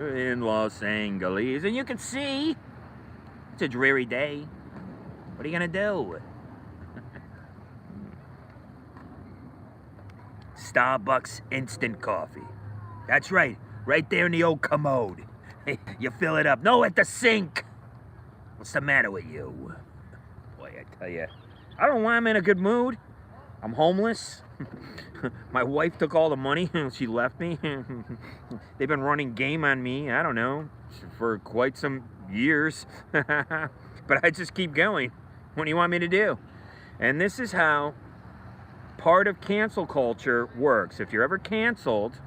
in Los Angeles, and you can see it's a dreary day. What are you gonna do? Starbucks instant coffee. That's right, right there in the old commode. You fill it up. No, at the sink. What's the matter with you? Boy, I tell you, I don't know why I'm in a good mood. I'm homeless. My wife took all the money. She left me. They've been running game on me, I don't know, for quite some years. But I just keep going. What do you want me to do? And this is how part of cancel culture works. If you're ever canceled,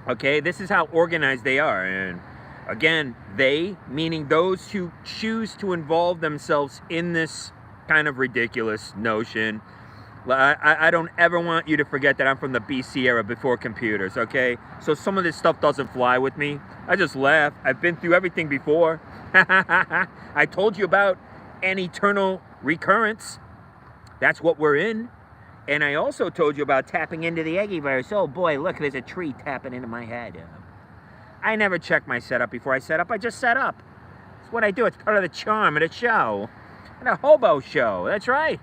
okay, this is how organized they are. And again, they, meaning those who choose to involve themselves in this kind of ridiculous notion. I don't ever want you to forget that I'm from the BC era, before computers, okay? So some of this stuff doesn't fly with me. I just laugh. I've been through everything before. I told you about an eternal recurrence. That's what we're in. And I also told you about tapping into the Eggyverse. Oh boy, look, there's a tree tapping into my head. I never check my setup before I set up. I just set up. It's what I do. It's part of the charm of the show. And a hobo show. That's right.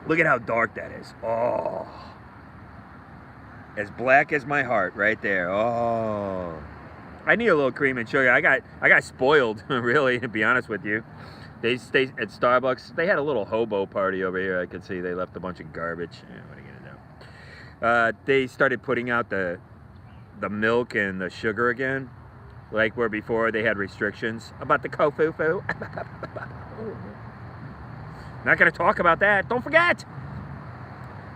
Look at how dark that is. Oh. As black as my heart right there. Oh. I need a little cream and sugar. I got spoiled, really, to be honest with you. They stayed at Starbucks. They had a little hobo party over here. I could see they left a bunch of garbage. Yeah, what are you gonna do? They started putting out the milk and the sugar again, like where before they had restrictions about the kofufu. Not gonna talk about that. Don't forget,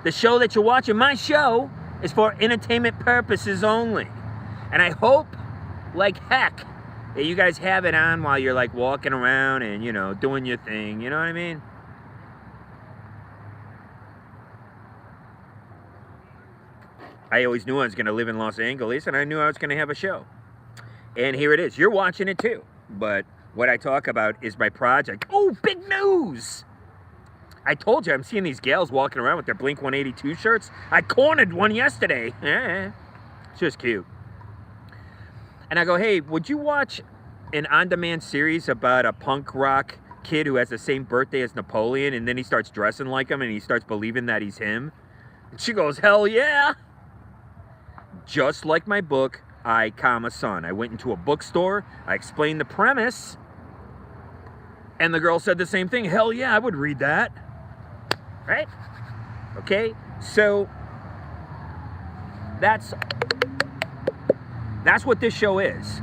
the show that you're watching, my show, is for entertainment purposes only. And I hope, like heck, that you guys have it on while you're like walking around and, you know, doing your thing. You know what I mean? I always knew I was going to live in Los Angeles, and I knew I was going to have a show. And here it is. You're watching it too. But what I talk about is my project. Oh, big news! I told you, I'm seeing these gals walking around with their Blink-182 shirts. I cornered one yesterday. It's just cute. And I go, hey, would you watch an on-demand series about a punk rock kid who has the same birthday as Napoleon, and then he starts dressing like him and he starts believing that he's him? And she goes, hell yeah! Just like my book, I, Son. I went into a bookstore, I explained the premise, and the girl said the same thing. Hell yeah, I would read that. Right? Okay? So, that's what this show is.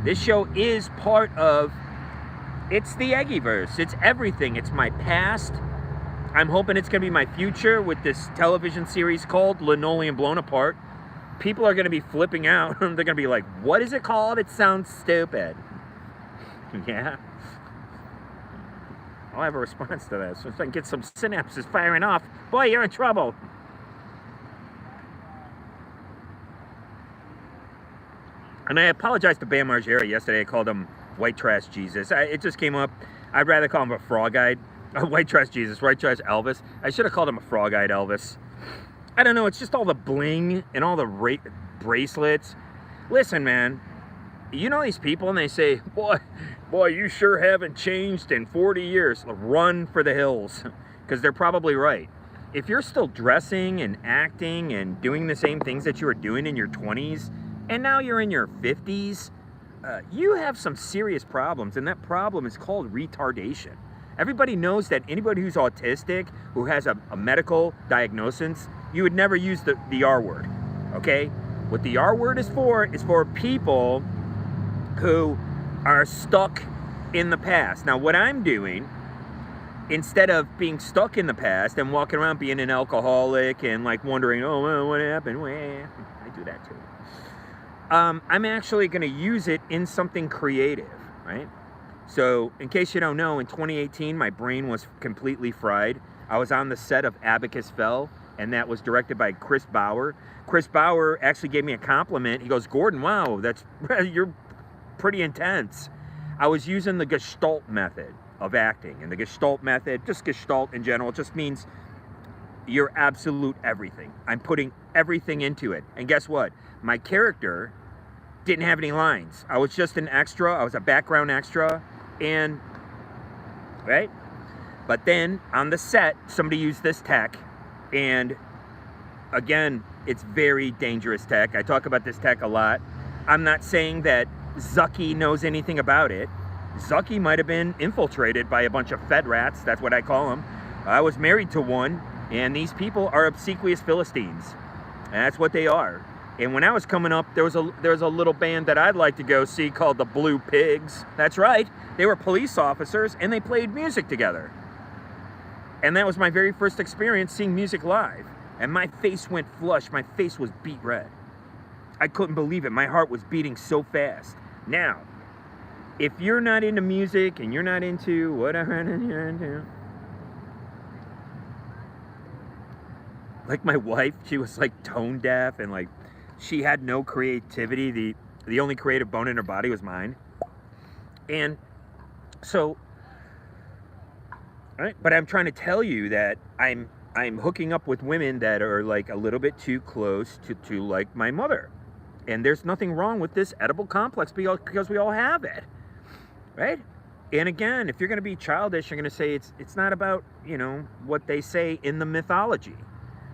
This show is part of, it's the Eggyverse. It's everything. It's my past. I'm hoping it's going to be my future with this television series called Linoleum Blown Apart. People are going to be flipping out. They're going to be like, what is it called? It sounds stupid. Yeah. I'll have a response to that. So if I can get some synapses firing off, boy, you're in trouble. And I apologize to Bam Margera yesterday. I called him White Trash Jesus. It just came up. I'd rather call him a frog-eyed, White Trash Jesus, White Trash Elvis. I should have called him a frog-eyed Elvis. I don't know. It's just all the bling and all the bracelets. Listen, man. You know these people and they say, boy, you sure haven't changed in 40 years. Run for the hills. Because they're probably right. If you're still dressing and acting and doing the same things that you were doing in your 20s, and now you're in your 50s, you have some serious problems, and that problem is called retardation. Everybody knows that anybody who's autistic, who has a medical diagnosis, you would never use the R word, okay? What the R word is for people who are stuck in the past. Now, what I'm doing, instead of being stuck in the past and walking around being an alcoholic and like wondering, oh, well, what happened? Well, I do that too. I'm actually going to use it in something creative, right? So, in case you don't know, in 2018, my brain was completely fried. I was on the set of Abacus Fell, and that was directed by Chris Bauer. Chris Bauer actually gave me a compliment. He goes, Gordon, wow, you're pretty intense. I was using the Gestalt method. of acting. And the Gestalt method, just Gestalt in general, just means your absolute everything. I'm putting everything into it. And guess what? My character didn't have any lines. I was just an extra. I was a background extra. And, right? But then on the set, somebody used this tech. And again, it's very dangerous tech. I talk about this tech a lot. I'm not saying that Zucky knows anything about it. Zucky might have been infiltrated by a bunch of Fed rats. That's what I call them. I was married to one, and these people are obsequious Philistines. And that's what they are. And when I was coming up, there was a little band that I'd like to go see called the Blue Pigs. That's right. They were police officers, and they played music together. And that was my very first experience seeing music live. And my face went flush. My face was beet red. I couldn't believe it. My heart was beating so fast. Now, if you're not into music and you're not into whatever you're into, like my wife, she was like tone deaf and like she had no creativity. The only creative bone in her body was mine. And so, right? But I'm trying to tell you that I'm hooking up with women that are like a little bit too close to like my mother. And there's nothing wrong with this edible complex because we all have it, right? And again, if you're going to be childish, you're going to say it's not about, you know, what they say in the mythology.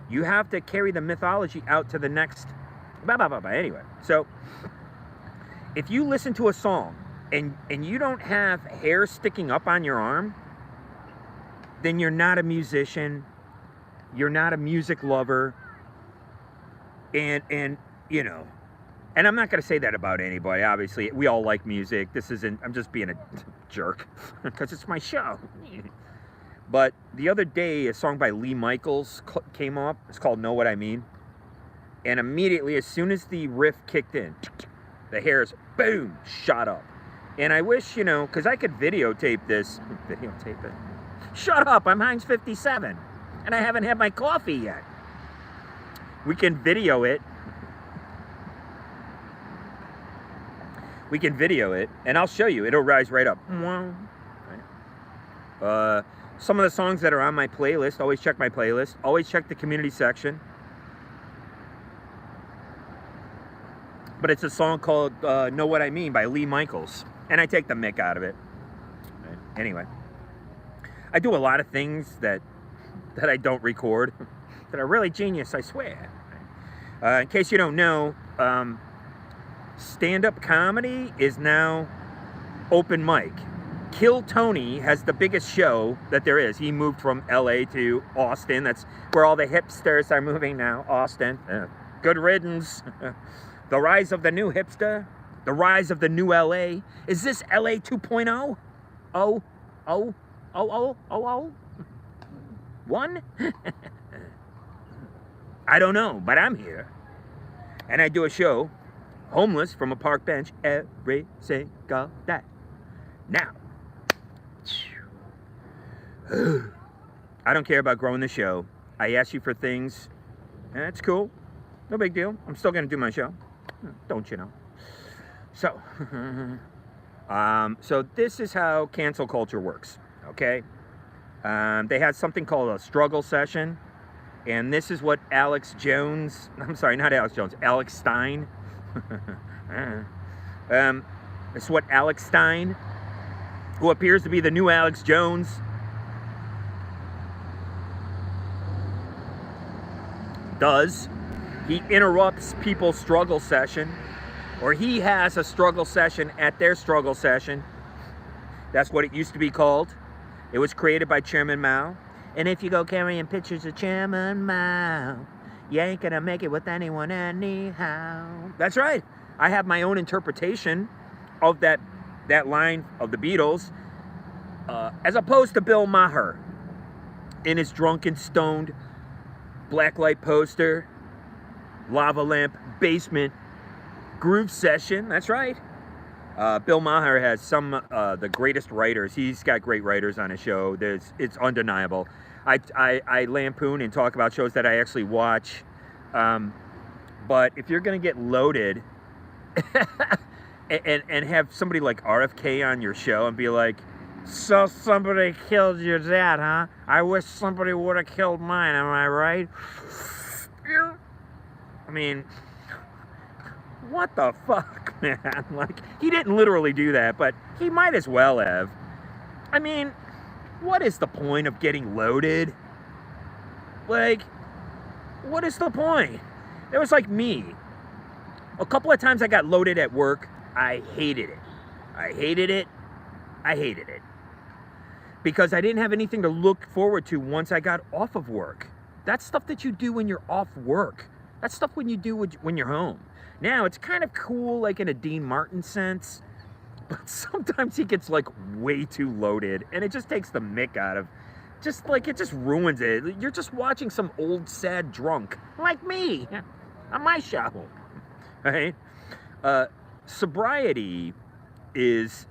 You have to carry the mythology out to the next, anyway. So if you listen to a song and you don't have hair sticking up on your arm, then you're not a musician. You're not a music lover. And you know, and I'm not going to say that about anybody. Obviously, we all like music. This isn't, I'm just being a jerk because it's my show. But the other day, a song by Lee Michaels came up. It's called Know What I Mean. And immediately, as soon as the riff kicked in, the hairs, boom, shot up. And I wish, you know, because I could videotape this. Videotape it. Shut up, I'm Heinz 57. And I haven't had my coffee yet. We can video it. We can video it, and I'll show you. It'll rise right up. Some of the songs that are on my playlist, always check my playlist. Always check the community section. But it's a song called Know What I Mean by Lee Michaels. And I take the mick out of it. Right. Anyway. I do a lot of things that I don't record that are really genius, I swear. In case you don't know, stand-up comedy is now open mic. Kill Tony has the biggest show that there is. He moved from LA to Austin. That's where all the hipsters are moving now. Austin. Good riddance. The rise of the new hipster. The rise of the new LA. Is this LA 2.0? Oh. One? I don't know, but I'm here. And I do a show, homeless from a park bench, every single day. Now, I don't care about growing the show. I ask you for things. That's cool. No big deal. I'm still going to do my show. Don't you know? So, so this is how cancel culture works, okay? They had something called a struggle session. And this is what Alex Jones, I'm sorry, not Alex Jones, Alex Stein. This is what Alex Stein, who appears to be the new Alex Jones, does. He interrupts people's struggle session, or he has a struggle session at their struggle session. That's what it used to be called. It was created by Chairman Mao. And if you go carrying pictures of Chairman Mao, you ain't gonna make it with anyone anyhow. That's right. I have my own interpretation of that line of the Beatles, as opposed to Bill Maher in his drunken, stoned, blacklight poster, lava lamp, basement, groove session. That's right. Bill Maher has some the greatest writers. He's got great writers on his show. It's undeniable. I lampoon and talk about shows that I actually watch. But if you're going to get loaded and have somebody like RFK on your show and be like, So somebody killed your dad, huh? I wish somebody would have killed mine, am I right? I mean, what the fuck, man? Like, he didn't literally do that, but he might as well have. I mean, what is the point of getting loaded? Like, what is the point? It was like me. A couple of times I got loaded at work. I hated it. I hated it. I hated it. Because I didn't have anything to look forward to once I got off of work. That's stuff that you do when you're off work. That's stuff when you do when you're home. Now, it's kind of cool, like in a Dean Martin sense, but sometimes he gets like way too loaded, and it just takes the mick out of, just like, it just ruins it. You're just watching some old sad drunk like me on my show, right? Sobriety is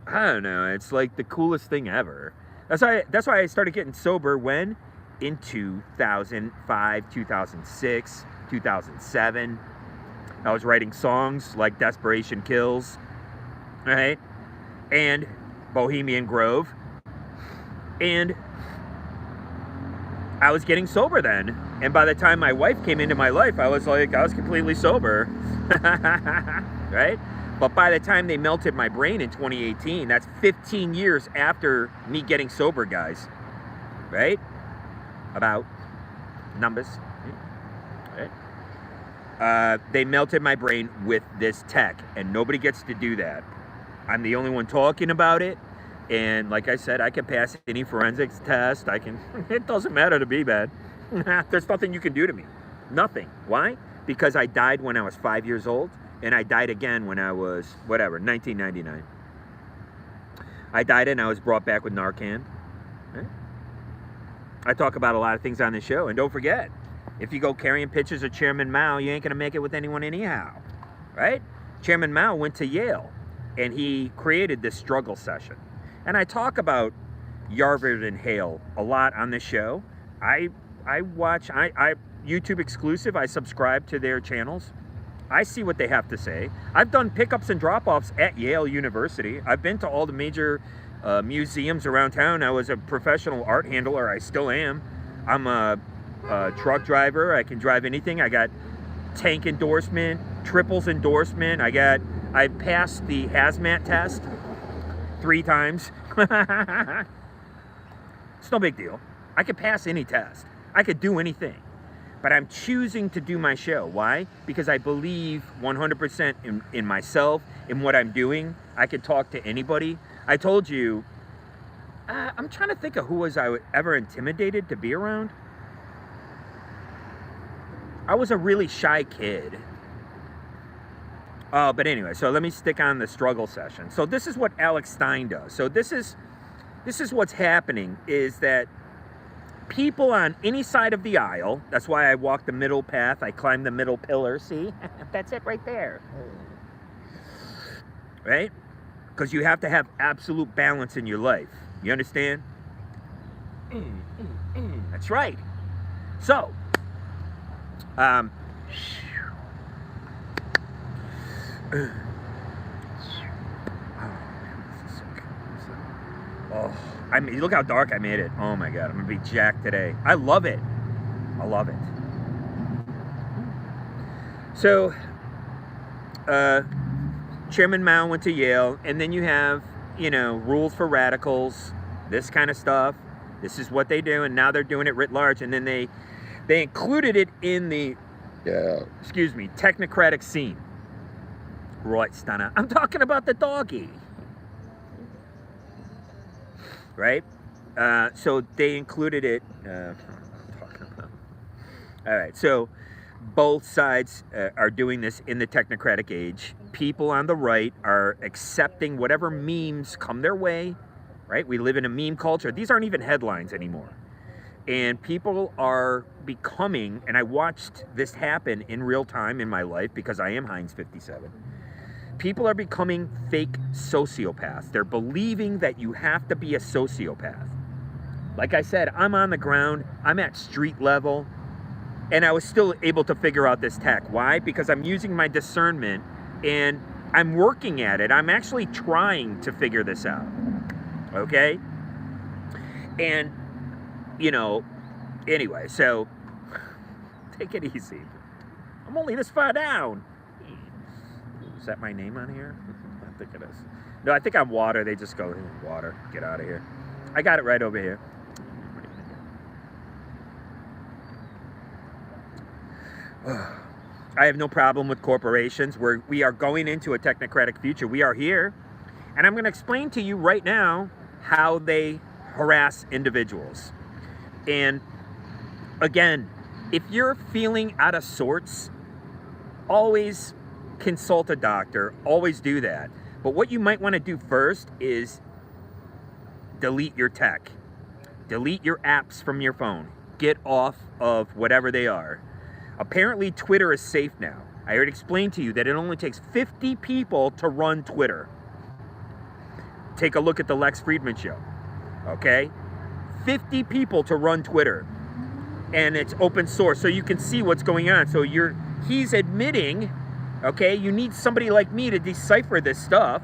I don't know, it's like the coolest thing ever. That's why I started getting sober when? In 2005, 2006, 2007. I was writing songs like Desperation Kills, right? And Bohemian Grove. And I was getting sober then. And by the time my wife came into my life, I was completely sober, right? But by the time they melted my brain in 2018, that's 15 years after me getting sober, guys, right? About numbers, right? They melted my brain with this tech, and nobody gets to do that. I'm the only one talking about it, and like I said, I can pass any forensics test. It doesn't matter to me, man. There's nothing you can do to me. Nothing. Why? Because I died when I was 5 years old, and I died again when I was, 1999. I died and I was brought back with Narcan. Right? I talk about a lot of things on this show, and don't forget, if you go carrying pictures of Chairman Mao, you ain't gonna make it with anyone anyhow, right? Chairman Mao went to Yale, and he created this struggle session. And I talk about Yarvard and Hale a lot on this show. I watch YouTube exclusive, I subscribe to their channels. I see what they have to say. I've done pickups and drop-offs at Yale University. I've been to all the major museums around town. I was a professional art handler. I still am. I'm a truck driver. I can drive anything. I got tank endorsement, triples endorsement. I passed the hazmat test 3 times. It's no big deal. I could pass any test. I could do anything. But I'm choosing to do my show. Why? Because I believe 100% in myself, in what I'm doing. I can talk to anybody. I told you, I'm trying to think of who was I ever intimidated to be around. I was a really shy kid. But anyway, so let me stick on the struggle session. So this is what Alex Stein does. So this is what's happening, is that people on any side of the aisle, that's why I walk the middle path, I climb the middle pillar, see? That's it right there. Right? Because you have to have absolute balance in your life. You understand? That's right. So, oh, I mean, look how dark I made it. Oh my God, I'm gonna be jacked today. I love it. I love it. So, Chairman Mao went to Yale, and then you have, rules for radicals, this kind of stuff. This is what they do, and now they're doing it writ large, and then they included it in the, technocratic scene. Right, Stunner. I'm talking about the doggy. Right? So they included it. All right, so both sides are doing this in the technocratic age. People on the right are accepting whatever memes come their way, right? We live in a meme culture. These aren't even headlines anymore. And people are becoming, and I watched this happen in real time in my life because I am Heinz 57. People are becoming fake sociopaths. They're believing that you have to be a sociopath. Like I said, I'm on the ground, I'm at street level, and I was still able to figure out this tech. Why? Because I'm using my discernment and I'm working at it. I'm actually trying to figure this out. Okay? And, you know, anyway, so take it easy. I'm only this far down. Is that my name on here? I think it is. No, I think I'm water. They just go, water, get out of here. I got it right over here. I have no problem with corporations. We are going into a technocratic future. We are here. And I'm going to explain to you right now how they harass individuals. And again, if you're feeling out of sorts, always consult a doctor. Always do that. But what you might want to do first is delete your tech. Delete your apps from your phone. Get off of whatever they are. Apparently, Twitter is safe now. I already explained to you that it only takes 50 people to run Twitter. Take a look at the Lex Friedman show. Okay? 50 people to run Twitter. And it's open source, so you can see what's going on. So he's admitting, okay, you need somebody like me to decipher this stuff,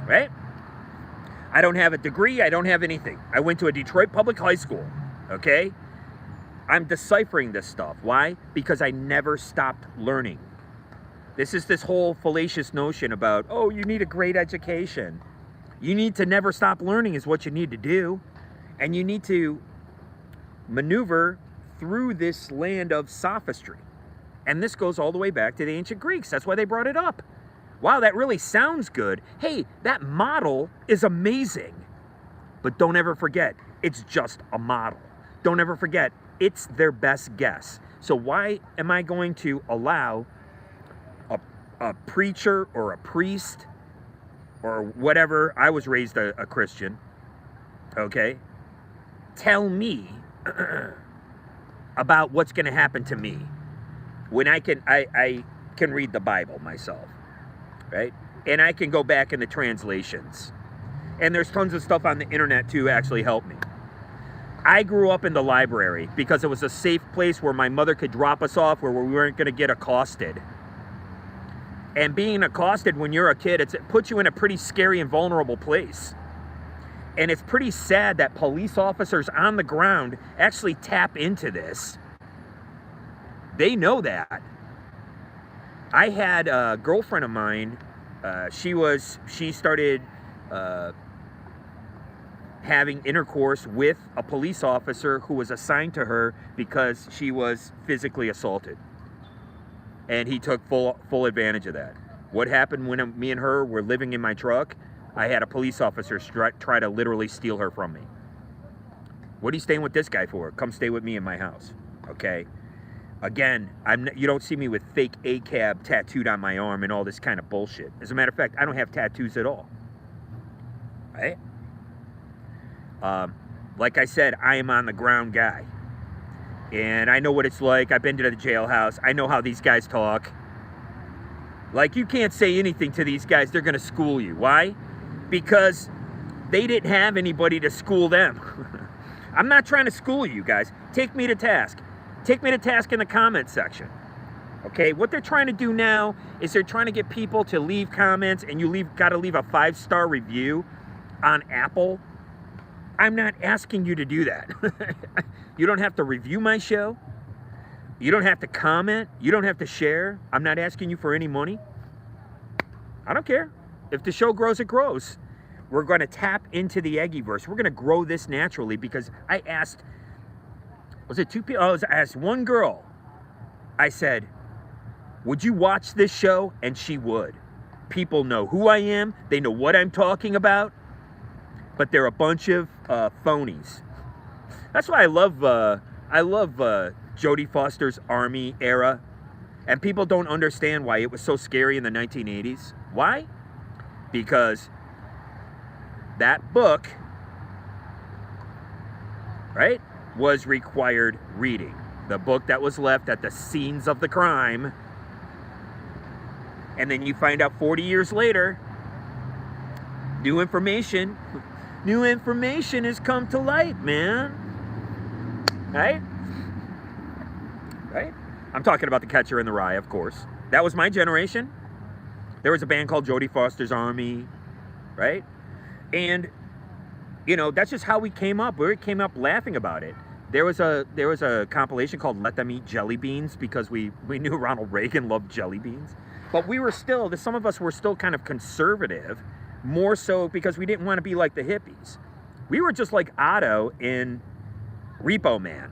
right? I don't have a degree. I don't have anything. I went to a Detroit public high school, okay? I'm deciphering this stuff. Why? Because I never stopped learning. This is this whole fallacious notion about, oh, you need a great education. You need to never stop learning is what you need to do. And you need to maneuver through this land of sophistry. And this goes all the way back to the ancient Greeks. That's why they brought it up. Wow, that really sounds good. Hey, that model is amazing. But don't ever forget, it's just a model. Don't ever forget, it's their best guess. So why am I going to allow a preacher or a priest or whatever, I was raised a Christian, okay, tell me about what's going to happen to me when I can read the Bible myself, right? And I can go back in the translations. And there's tons of stuff on the internet to actually help me. I grew up in the library because it was a safe place where my mother could drop us off where we weren't going to get accosted. And being accosted when you're a kid, it puts you in a pretty scary and vulnerable place. And it's pretty sad that police officers on the ground actually tap into this. They know that. I had a girlfriend of mine, she started having intercourse with a police officer who was assigned to her because she was physically assaulted. And he took full advantage of that. What happened when me and her were living in my truck? I had a police officer try to literally steal her from me. What are you staying with this guy for? Come stay with me in my house, okay? Again, you don't see me with fake ACAB tattooed on my arm and all this kind of bullshit. As a matter of fact, I don't have tattoos at all, right? Like I said, I am on the ground guy. And I know what it's like. I've been to the jailhouse. I know how these guys talk. Like, you can't say anything to these guys. They're going to school you. Why? Because they didn't have anybody to school them. I'm not trying to school you guys. Take me to task. Take me to task in the comment section. Okay? What they're trying to do now is they're trying to get people to leave comments, and you got to leave a 5-star review on Apple. I'm not asking you to do that. You don't have to review my show. You don't have to comment. You don't have to share. I'm not asking you for any money. I don't care. If the show grows, it grows. We're going to tap into the Eggyverse. We're going to grow this naturally because I asked, was it 2 people? I asked one girl. I said, would you watch this show? And she would. People know who I am. They know what I'm talking about. But they're a bunch of phonies. That's why I love Jodie Foster's Army era. And people don't understand why it was so scary in the 1980s. Why? Because that book, right, was required reading. The book that was left at the scenes of the crime. And then you find out 40 years later, new information has come to light, man. Right? Right? I'm talking about The Catcher in the Rye, of course. That was my generation. There was a band called Jodie Foster's Army, right? And you know, that's just how we came up. We came up laughing about it. There was a compilation called Let Them Eat Jelly Beans, because we knew Ronald Reagan loved jelly beans. But we were still, some of us were still kind of conservative, more so because we didn't want to be like the hippies. We were just like Otto in Repo Man.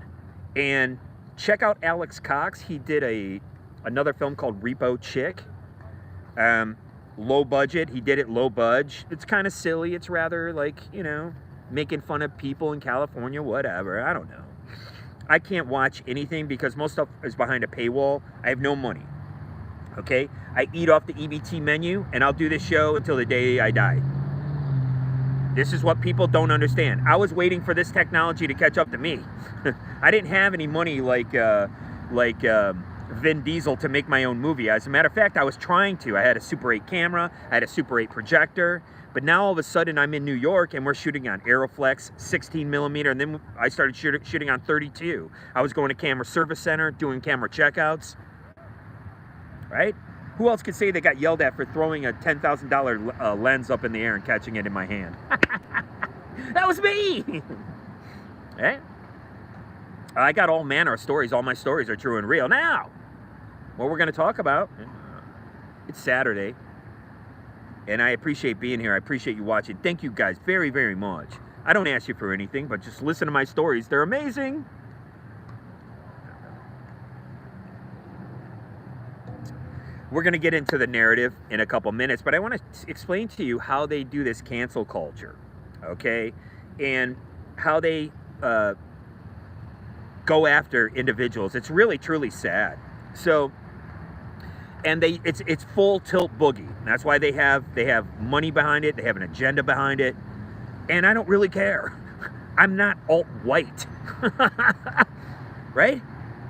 And check out Alex Cox. He did another film called Repo Chick. Low budget. He did it low budge. It's kind of silly. It's rather like, you know, making fun of people in California, whatever. I don't know. I can't watch anything because most stuff is behind a paywall. I have no money. Okay? I eat off the EBT menu, and I'll do this show until the day I die. This is what people don't understand. I was waiting for this technology to catch up to me. I didn't have any money like Vin Diesel to make my own movie. As a matter of fact, I was trying to. I had a Super 8 camera, I had a Super 8 projector, but now all of a sudden I'm in New York and we're shooting on Aeroflex 16 millimeter, and then I started shooting on 32. I was going to Camera Service Center, doing camera checkouts, right? Who else could say they got yelled at for throwing a $10,000 lens up in the air and catching it in my hand? That was me! Right? I got all manner of stories. All my stories are true and real. Now, what we're going to talk about, it's Saturday, and I appreciate being here. I appreciate you watching. Thank you guys very, very much. I don't ask you for anything, but just listen to my stories. They're amazing. We're going to get into the narrative in a couple minutes, but I want to explain to you how they do this cancel culture, okay? And how they go after individuals. It's really, truly sad. So, and it's full tilt boogie. That's why they have money behind it. They have an agenda behind it. And I don't really care. I'm not alt-white, right?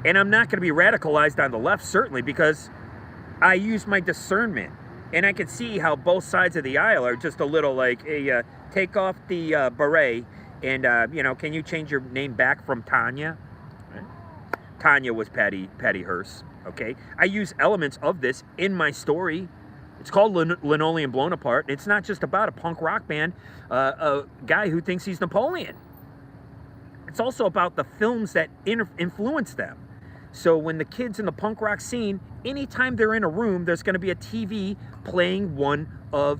And I'm not going to be radicalized on the left, certainly, because I use my discernment, and I can see how both sides of the aisle are just a little like, hey, take off the beret, and you know, can you change your name back from Tanya? Right? Tanya was Patty Hearst. Okay, I use elements of this in my story. It's called Linoleum Blown Apart. It's not just about a punk rock band, a guy who thinks he's Napoleon. It's also about the films that influence them. So when the kids in the punk rock scene, anytime they're in a room, there's going to be a TV playing one of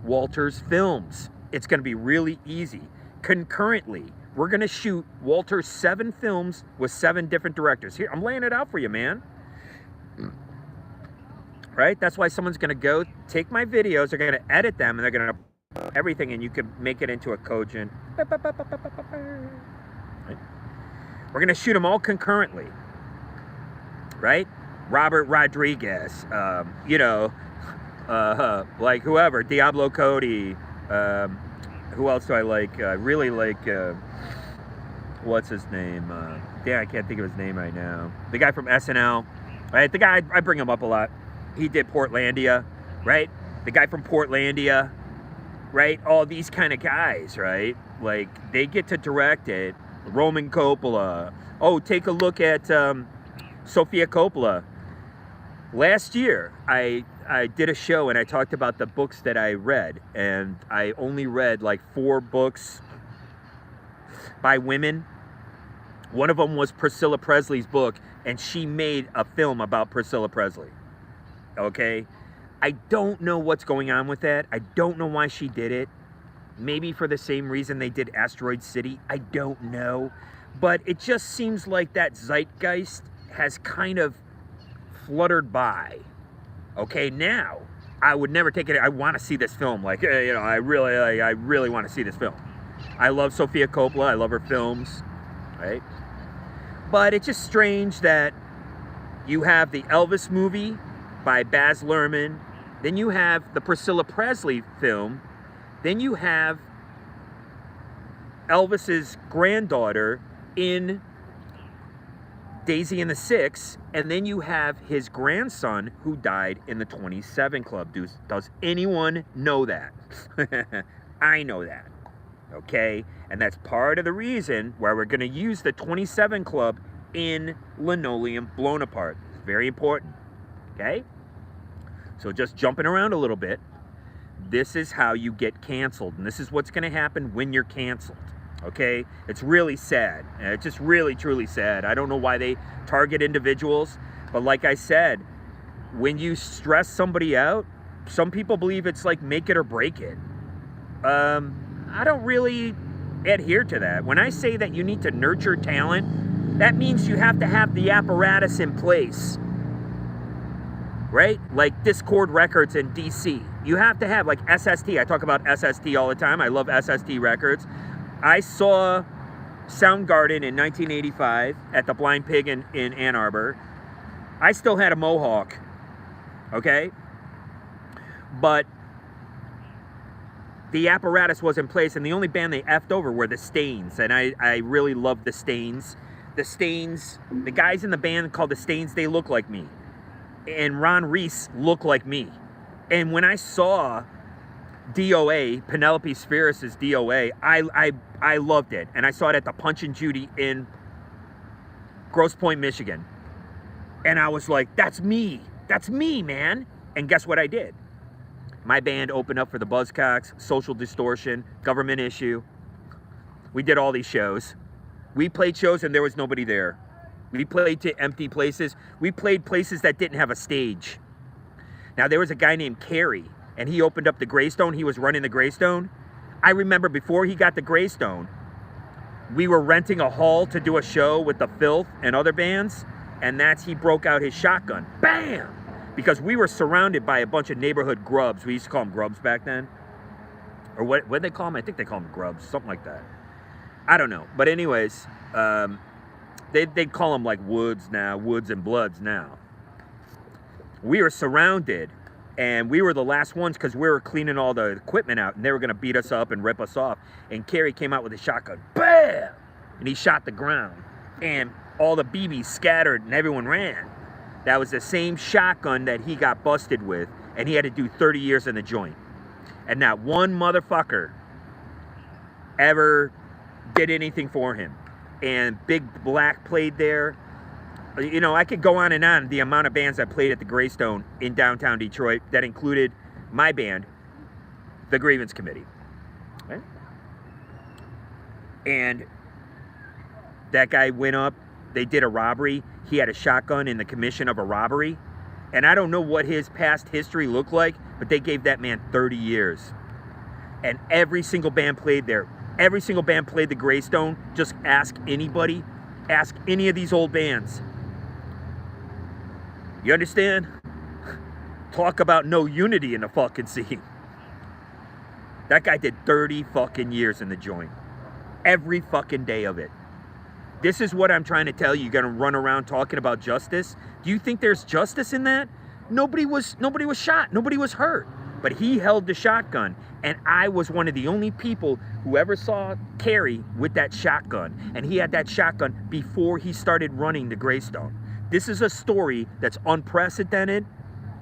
Walter's films. It's going to be really easy. Concurrently, we're going to shoot Walter's 7 films with 7 different directors. Here, I'm laying it out for you, man. Right? That's why someone's going to go take my videos, they're going to edit them, and they're going to put everything, and you can make it into a cogent. Right? We're going to shoot them all concurrently. Right? Robert Rodriguez, you know, like whoever, Diablo Cody, who else do I like? Really like, what's his name? I can't think of his name right now. The guy from SNL, right? The guy, I bring him up a lot. He did Portlandia, right? The guy from Portlandia, right? All these kind of guys, right? Like, they get to direct it. Roman Coppola. Oh, take a look at, Sofia Coppola. Last year, I did a show and I talked about the books that I read, and I only read like 4 books by women. One of them was Priscilla Presley's book, and she made a film about Priscilla Presley. Okay? I don't know what's going on with that. I don't know why she did it. Maybe for the same reason they did Asteroid City. I don't know. But it just seems like that zeitgeist has kind of fluttered by. Okay, now I would never take it. I want to see this film. Like, you know, I really want to see this film. I love Sofia Coppola. I love her films, right? But it's just strange that you have the Elvis movie by Baz Luhrmann, then you have the Priscilla Presley film, then you have Elvis's granddaughter in Daisy and the Six, and then you have his grandson who died in the 27 Club. Does anyone know that? I know that, okay? And that's part of the reason why we're going to use the 27 Club in Linoleum Blown Apart. It's very important, okay? So just jumping around a little bit. This is how you get canceled, and this is what's going to happen when you're canceled. Okay? It's really sad. It's just really, truly sad. I don't know why they target individuals, but like I said, when you stress somebody out, some people believe it's like make it or break it. I don't really adhere to that. When I say that you need to nurture talent, that means you have to have the apparatus in place, right? Like Discord Records in DC. You have to have, like SST. I talk about SST all the time. I love SST Records. I saw Soundgarden in 1985 at the Blind Pig in Ann Arbor. I still had a mohawk, okay? But the apparatus was in place, and the only band they effed over were the Stains, and I really love the Stains. The Stains, the guys in the band called the Stains, they look like me. And Ron Reese looked like me. And when I saw DOA, Penelope Spheris' DOA, I loved it. And I saw it at the Punch and Judy in Grosse Pointe, Michigan. And I was like, that's me, man. And guess what I did? My band opened up for the Buzzcocks, Social Distortion, Government Issue. We did all these shows. We played shows and there was nobody there. We played to empty places. We played places that didn't have a stage. Now, there was a guy named Kerry, and he opened up the Greystone. He was running the Greystone. I remember before he got the Greystone, we were renting a hall to do a show with the Filth and other bands, and he broke out his shotgun. Bam! Because we were surrounded by a bunch of neighborhood grubs. We used to call them grubs back then. Or what did they call them? I think they call them grubs, something like that. I don't know. But anyways, they call them like woods now, woods and bloods now. We were surrounded, and we were the last ones because we were cleaning all the equipment out, and they were going to beat us up and rip us off. And Kerry came out with a shotgun. Bam! And he shot the ground. And all the BBs scattered, and everyone ran. That was the same shotgun that he got busted with, and he had to do 30 years in the joint. And not one motherfucker ever did anything for him. And Big Black played there. You know, I could go on and on the amount of bands that played at the Greystone in downtown Detroit that included my band, the Grievance Committee. Right? And that guy went up. They did a robbery. He had a shotgun in the commission of a robbery. And I don't know what his past history looked like, but they gave that man 30 years. And every single band played there. Every single band played the Greystone. Just ask anybody. Ask any of these old bands. You understand? Talk about no unity in the fucking scene. That guy did 30 fucking years in the joint. Every fucking day of it. This is what I'm trying to tell you. You're gonna run around talking about justice. Do you think there's justice in that? Nobody was shot. Nobody was hurt. But he held the shotgun, and I was one of the only people who ever saw Kerry with that shotgun. And he had that shotgun before he started running the Greystone. This is a story that's unprecedented,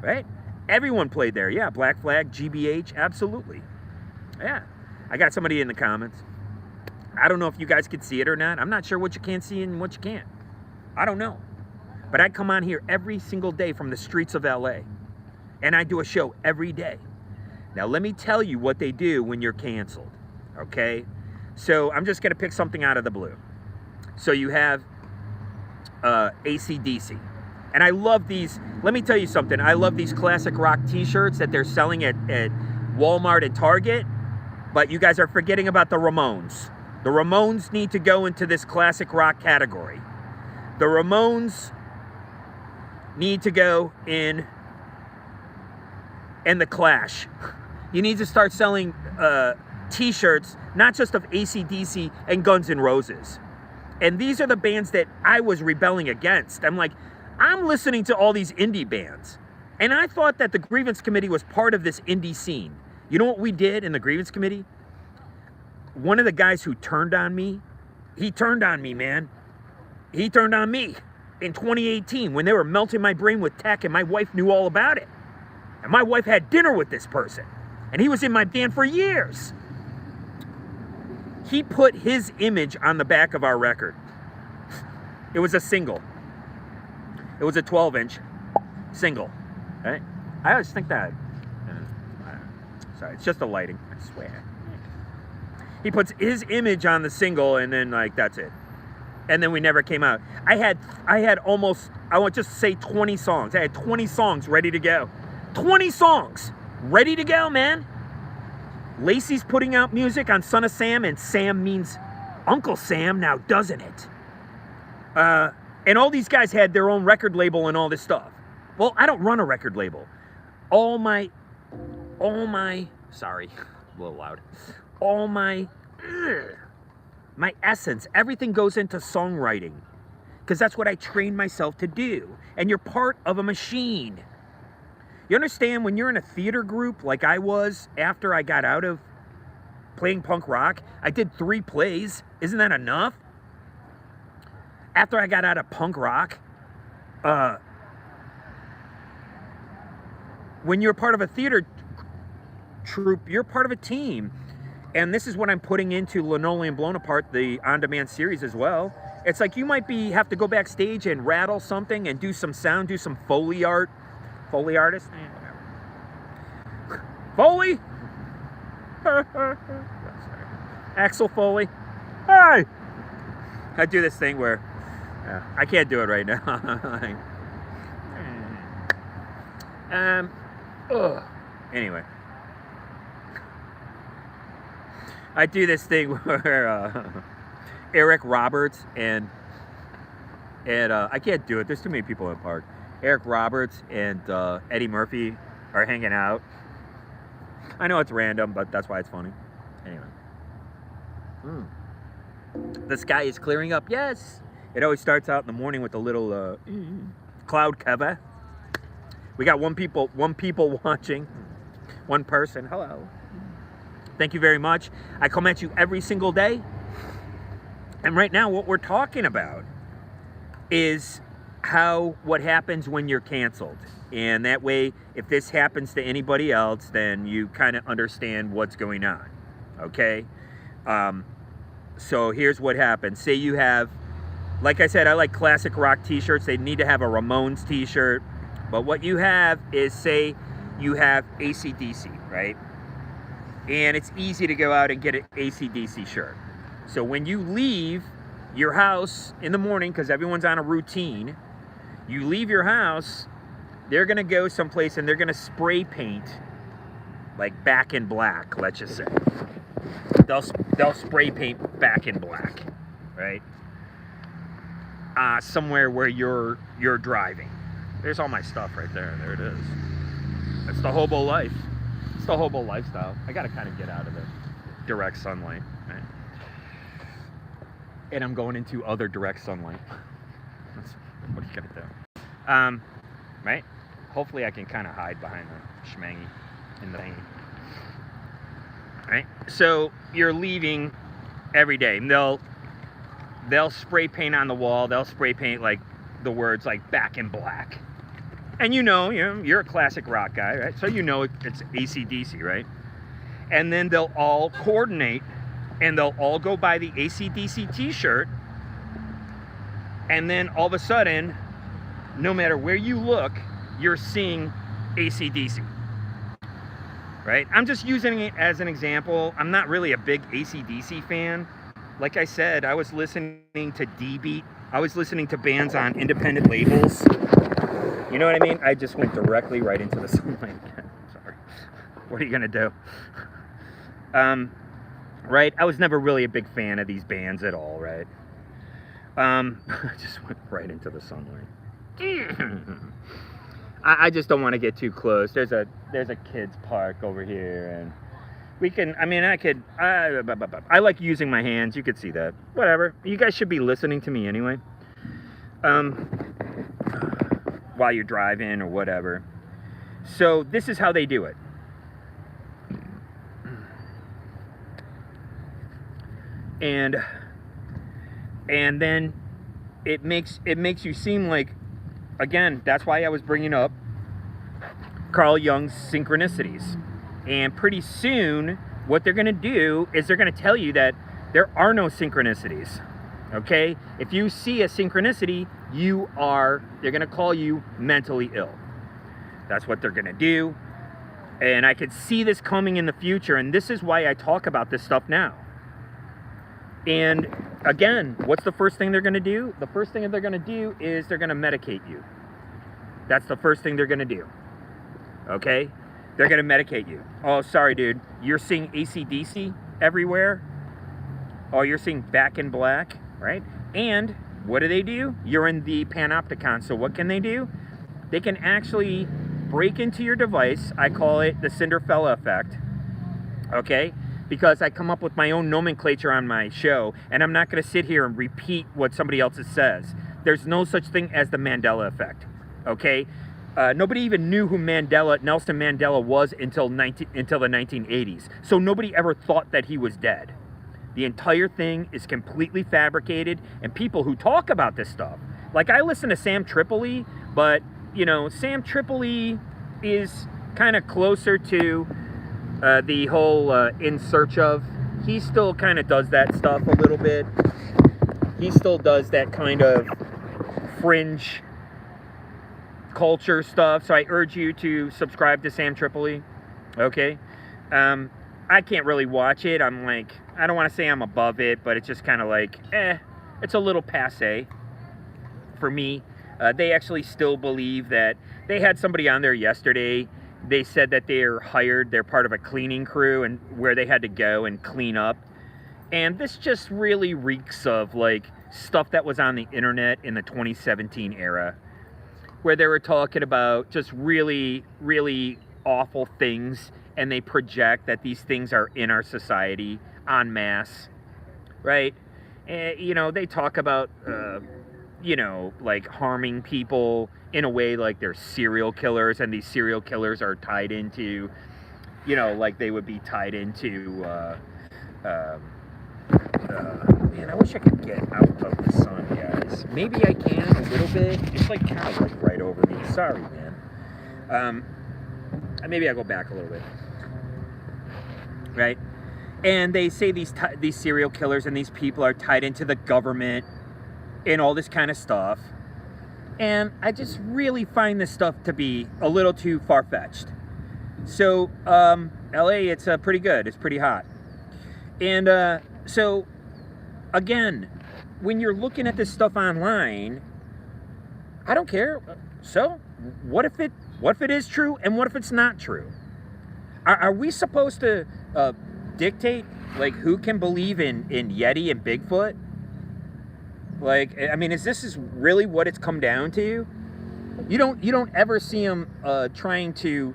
right? Everyone played there. Yeah, Black Flag, GBH, absolutely. Yeah. I got somebody in the comments. I don't know if you guys could see it or not. I'm not sure what you can see and what you can't. I don't know. But I come on here every single day from the streets of LA. And I do a show every day. Now, let me tell you what they do when you're canceled. Okay? So, I'm just going to pick something out of the blue. So, you have AC/DC. And I love these. Let me tell you something. I love these classic rock t-shirts that they're selling at Walmart and Target. But you guys are forgetting about the Ramones. The Ramones need to go into this classic rock category. The Ramones need to go in the Clash. You need to start selling t-shirts, not just of AC/DC and Guns N' Roses. And these are the bands that I was rebelling against. I'm like, I'm listening to all these indie bands. And I thought that the Grievance Committee was part of this indie scene. You know what we did in the Grievance Committee? One of the guys who turned on me, he turned on me, man. He turned on me in 2018 when they were melting my brain with tech, and my wife knew all about it. And my wife had dinner with this person. And he was in my band for years. He put his image on the back of our record. It was a single. It was a 12-inch single. Right? I always think that. Sorry, it's just the lighting, I swear. He puts his image on the single, and then, like, that's it. And then we never came out. I had almost, I would just say 20 songs. I had 20 songs ready to go. 20 songs ready to go, man. Lacey's putting out music on Son of Sam, and Sam means Uncle Sam now, doesn't it? And all these guys had their own record label and all this stuff. Well, I don't run a record label. All my, sorry, a little loud. All my essence, everything goes into songwriting. Because that's what I trained myself to do. And you're part of a machine. You understand, when you're in a theater group like I was after I got out of playing punk rock, I did 3 plays. Isn't that enough? After I got out of punk rock, when you're part of a theater troupe, you're part of a team. And this is what I'm putting into Linoleum Blown Apart, the on-demand series as well. It's like you might have to go backstage and rattle something and do some sound, do some Foley art. Foley artist? Foley? Axel Foley. Hi! I do this thing where I can't do it right now. Anyway. I do this thing where Eric Roberts and I can't do it. There's too many people in the park. Eric Roberts and Eddie Murphy are hanging out. I know it's random, but that's why it's funny. Anyway. The sky is clearing up. Yes! It always starts out in the morning with a little cloud cover. We got one people watching. One person. Hello. Thank you very much. I come at you every single day. And right now what we're talking about is what happens when you're canceled. And that way, if this happens to anybody else, then you kind of understand what's going on. Okay? So here's what happens. Say you have, like I said, I like classic rock t-shirts. They need to have a Ramones t-shirt. But what you have is, say you have AC/DC, right? And it's easy to go out and get an AC/DC shirt. So when you leave your house in the morning, because everyone's on a routine, you leave your house, they're going to go someplace and they're going to spray paint, like Back in Black, let's just say. They'll spray paint Back in Black, right? Somewhere where you're driving. There's all my stuff right there. There it is. That's the hobo life. It's the hobo lifestyle. I got to kind of get out of the direct sunlight, right? And I'm going into other direct sunlight. What are you going to do? Right? Hopefully I can kind of hide behind the schmangy in the thing. Right? So you're leaving every day. And they'll spray paint on the wall. They'll spray paint like the words like Back in Black. And you're a classic rock guy, right? So you know it's AC/DC, right? And then they'll all coordinate and they'll all go buy the AC/DC t-shirt. And then all of a sudden, no matter where you look, you're seeing AC/DC, right? I'm just using it as an example. I'm not really a big AC/DC fan. Like I said, I was listening to D-Beat. I was listening to bands on independent labels. You know what I mean? I just went directly right into the sunlight. Sorry. What are you going to do? Right? I was never really a big fan of these bands at all, right? I just went right into the sunlight. I just don't want to get too close. There's a kids park over here, and we can, I like using my hands. You could see that. Whatever. You guys should be listening to me anyway. While you're driving or whatever. So this is how they do it. And then it makes you seem like, again, that's why I was bringing up Carl Jung's synchronicities. And pretty soon, what they're going to do is they're going to tell you that there are no synchronicities. Okay? If you see a synchronicity, they're going to call you mentally ill. That's what they're going to do. And I could see this coming in the future, and this is why I talk about this stuff now. And again, what's the first thing they're going to do? The first thing they're going to do is they're going to medicate you. That's the first thing they're going to do. Okay? They're going to medicate you. Oh, sorry, dude. You're seeing AC/DC everywhere. Oh, you're seeing Back in Black, right? And what do? You're in the panopticon. So what can they do? They can actually break into your device. I call it the Cinderella effect. Okay? Because I come up with my own nomenclature on my show, and I'm not going to sit here and repeat what somebody else says. There's no such thing as the Mandela effect. Okay? Nobody even knew who Nelson Mandela was until the 1980s. So nobody ever thought that he was dead. The entire thing is completely fabricated, and people who talk about this stuff, like I listen to Sam Tripoli, but you know, Sam Tripoli is kind of closer to the whole In Search Of. He still kind of does that stuff a little bit. He still does that kind of fringe culture stuff. So I urge you to subscribe to Sam Tripoli. Okay? I can't really watch it. I'm like, I don't want to say I'm above it, but it's just kind of like, it's a little passé for me. They actually still believe that they had somebody on there yesterday. They said that they're part of a cleaning crew, and where they had to go and clean up. And this just really reeks of like stuff that was on the internet in the 2017 era, where they were talking about just really, really awful things, and they project that these things are in our society en masse, right? And, you know, they talk about, you know, like harming people in a way like they're serial killers, and these serial killers are tied into, you know, like they would be tied into, man, I wish I could get out of the sun, guys. Maybe I can a little bit. It's like kind of like right over me. Sorry, man. Maybe I'll go back a little bit. Right? And they say these serial killers and these people are tied into the government and all this kind of stuff. And I just really find this stuff to be a little too far-fetched. So, LA, it's pretty good. It's pretty hot. And so, again, when you're looking at this stuff online, I don't care. So, what if it is true, and what if it's not true? Are we supposed to dictate like who can believe in Yeti and Bigfoot? Like, I mean, is this really what it's come down to? You don't ever see them trying to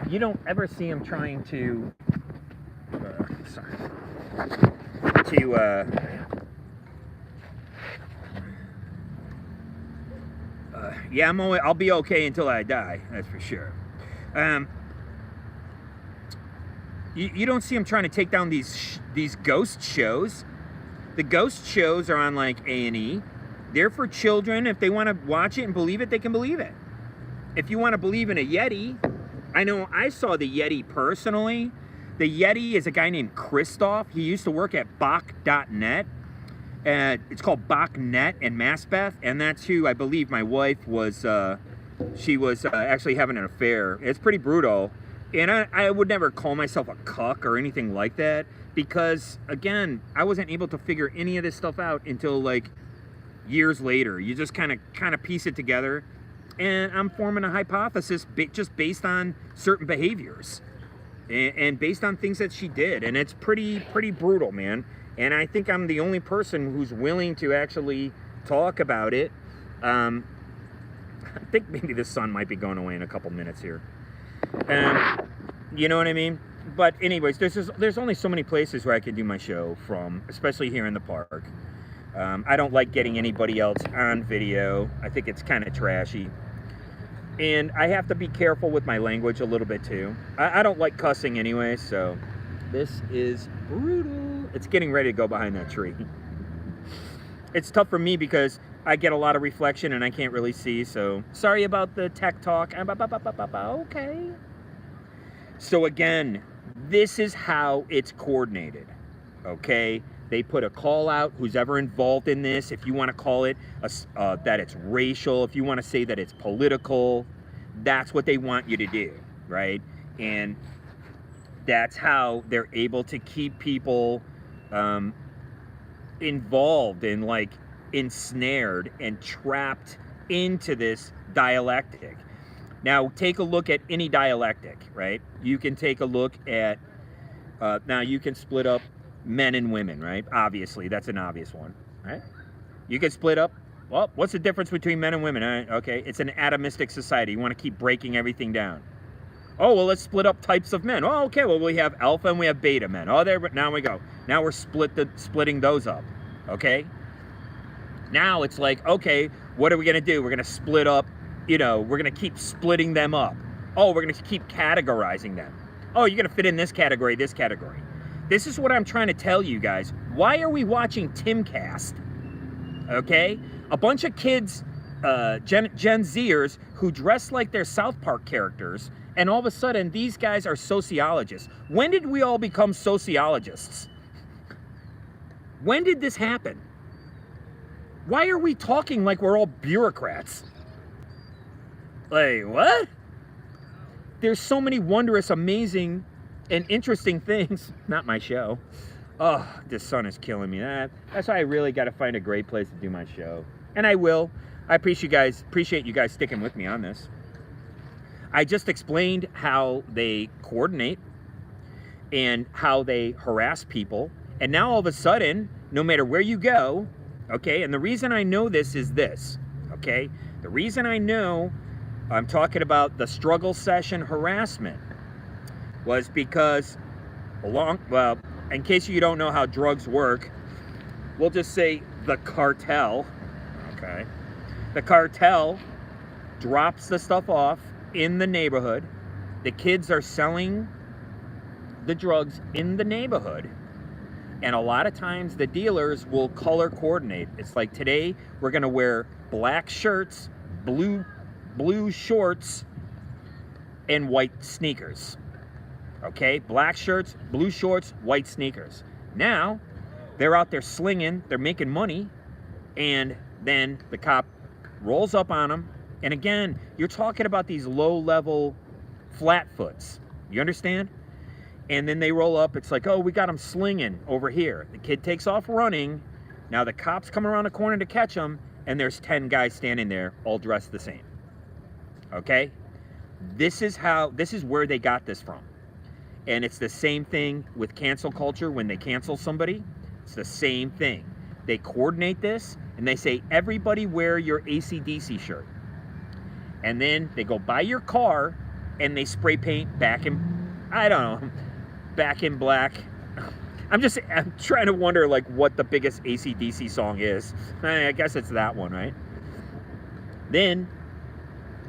you don't ever see them trying to yeah, I'll be okay until I die, that's for sure. You don't see them trying to take down these ghost shows. The ghost shows are on like A&E. They're for children. If they want to watch it and believe it, they can believe it. If you want to believe in a Yeti, I know I saw the Yeti personally. The Yeti is a guy named Christoph. He used to work at Bach.net. It's called BachNet in Maspeth, and that's who I believe my wife was. She was actually having an affair. It's pretty brutal. And I would never call myself a cuck or anything like that, because, again, I wasn't able to figure any of this stuff out until, like, years later. You just kind of piece it together, and I'm forming a hypothesis just based on certain behaviors and based on things that she did, and it's pretty brutal, man. And I think I'm the only person who's willing to actually talk about it. I think maybe the sun might be going away in a couple minutes here. You know what I mean? But anyways, there's only so many places where I can do my show from, especially here in the park. I don't like getting anybody else on video. I think it's kind of trashy. And I have to be careful with my language a little bit too. I don't like cussing anyway, so this is brutal. It's getting ready to go behind that tree. It's tough for me because I get a lot of reflection and I can't really see, so sorry about the tech talk. Okay. So again, this is how it's coordinated, okay? They put a call out, who's ever involved in this, if you want to call it that it's racial, if you want to say that it's political, That's what they want you to do, right? And that's how they're able to keep people involved and like ensnared and trapped into this dialectic. Now take a look at any dialectic, right? You can take a look at, now you can split up men and women, right? Obviously, that's an obvious one, right? You can split up, well, what's the difference between men and women? Okay, it's an atomistic society. You want to keep breaking everything down. Oh, well, let's split up types of men. Oh, okay, well, we have alpha and we have beta men. Oh, there, now we go. Now we're splitting those up, okay? Now it's like, okay, what are we going to do? We're going to split up, you know, we're going to keep splitting them up. Oh, we're going to keep categorizing them. Oh, you're going to fit in this category, this category. This is what I'm trying to tell you guys. Why are we watching Timcast? Okay? A bunch of kids, Gen Zers, who dress like they're South Park characters, and all of a sudden, these guys are sociologists. When did we all become sociologists? When did this happen? Why are we talking like we're all bureaucrats? Like, what? There's so many wondrous, amazing, and interesting things. Not my show. Oh, this sun is killing me. That's why I really got to find a great place to do my show. And I will. I appreciate you guys sticking with me on this. I just explained how they coordinate and how they harass people. And now all of a sudden, no matter where you go, okay, and the reason I know this is this, okay? The reason I know I'm talking about the struggle session harassment was because well, in case you don't know how drugs work, we'll just say the cartel, okay? The cartel drops the stuff off in the neighborhood. The kids are selling the drugs in the neighborhood. And a lot of times the dealers will color coordinate. It's like today we're gonna wear black shirts, blue shorts, and white sneakers. Okay, black shirts, blue shorts, white sneakers. Now, they're out there slinging, they're making money, and then the cop rolls up on them. And again, you're talking about these low-level flatfoots. You understand? And then they roll up. It's like, oh, we got him slinging over here. The kid takes off running. Now the cops come around the corner to catch him, and there's 10 guys standing there, all dressed the same. Okay? This is where they got this from. And it's the same thing with cancel culture. When they cancel somebody, it's the same thing. They coordinate this, and they say, everybody wear your AC/DC shirt. And then they go buy your car, and they spray paint back in, I don't know, back in black. I'm trying to wonder, like, what the biggest AC/DC song is. I guess it's that one, right? Then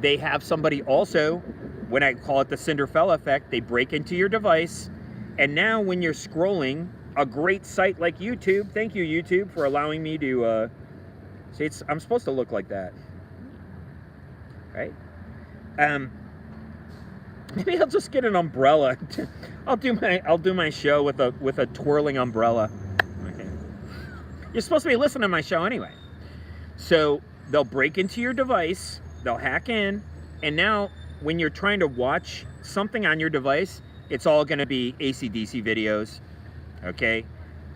they have somebody also, when I call it the Cinderfella effect, they break into your device, and now when you're scrolling a great site like YouTube, thank you, YouTube, for allowing me to, see, I'm supposed to look like that, right? Maybe I'll just get an umbrella. I'll do my show with a twirling umbrella. Okay. You're supposed to be listening to my show anyway. So they'll break into your device, they'll hack in, and now when you're trying to watch something on your device, it's all going to be AC/DC videos, okay?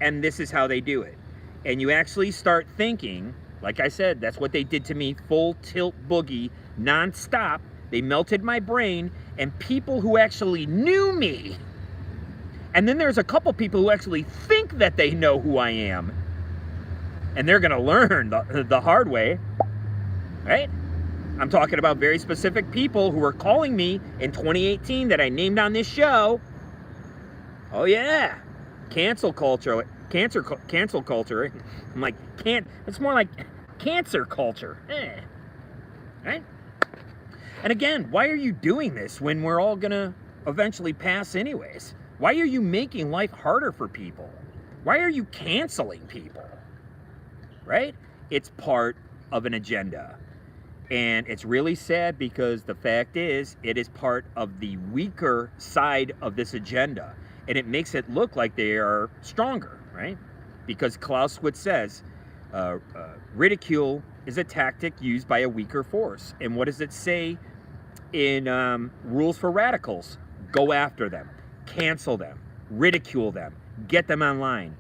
And this is how they do it. And you actually start thinking, like I said, that's what they did to me, full tilt boogie, non-stop. They melted my brain, and people who actually knew me, and then there's a couple people who actually think that they know who I am, and they're gonna learn the hard way, right? I'm talking about very specific people who were calling me in 2018 that I named on this show. Oh yeah, cancel culture. I'm like, it's more like cancer culture, right? And again, why are you doing this when we're all gonna eventually pass anyways? Why are you making life harder for people? Why are you canceling people? Right? It's part of an agenda. And it's really sad because the fact is, it is part of the weaker side of this agenda. And it makes it look like they are stronger, right? Because Clausewitz says, ridicule is a tactic used by a weaker force. And what does it say in rules for radicals. Go after them, cancel them, ridicule them, get them online,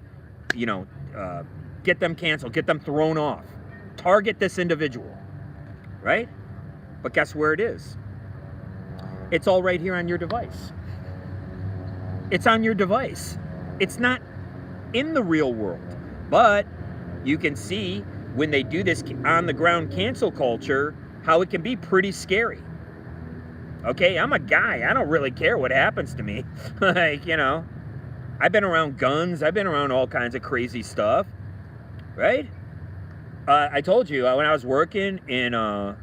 you know, get them canceled, get them thrown off. Target this individual, right? But guess where it is? It's all right here on your device. It's on your device. It's not in the real world. But you can see when they do this on the ground cancel culture, how it can be pretty scary. Okay, I'm a guy. I don't really care what happens to me. Like, you know, I've been around guns. I've been around all kinds of crazy stuff, right? I told you when I was working in I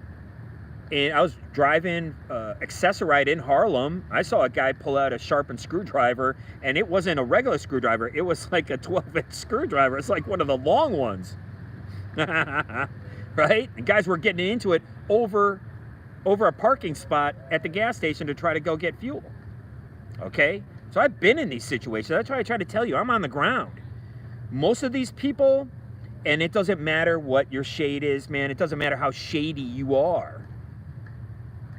was driving Accessorite in Harlem. I saw a guy pull out a sharpened screwdriver, and it wasn't a regular screwdriver. It was like a 12-inch screwdriver. It's like one of the long ones, right? And guys were getting into it over a parking spot at the gas station to try to go get fuel. Okay, so I've been in these situations. That's why I try to tell you, I'm on the ground. Most of these people, and it doesn't matter what your shade is, man. It doesn't matter how shady you are.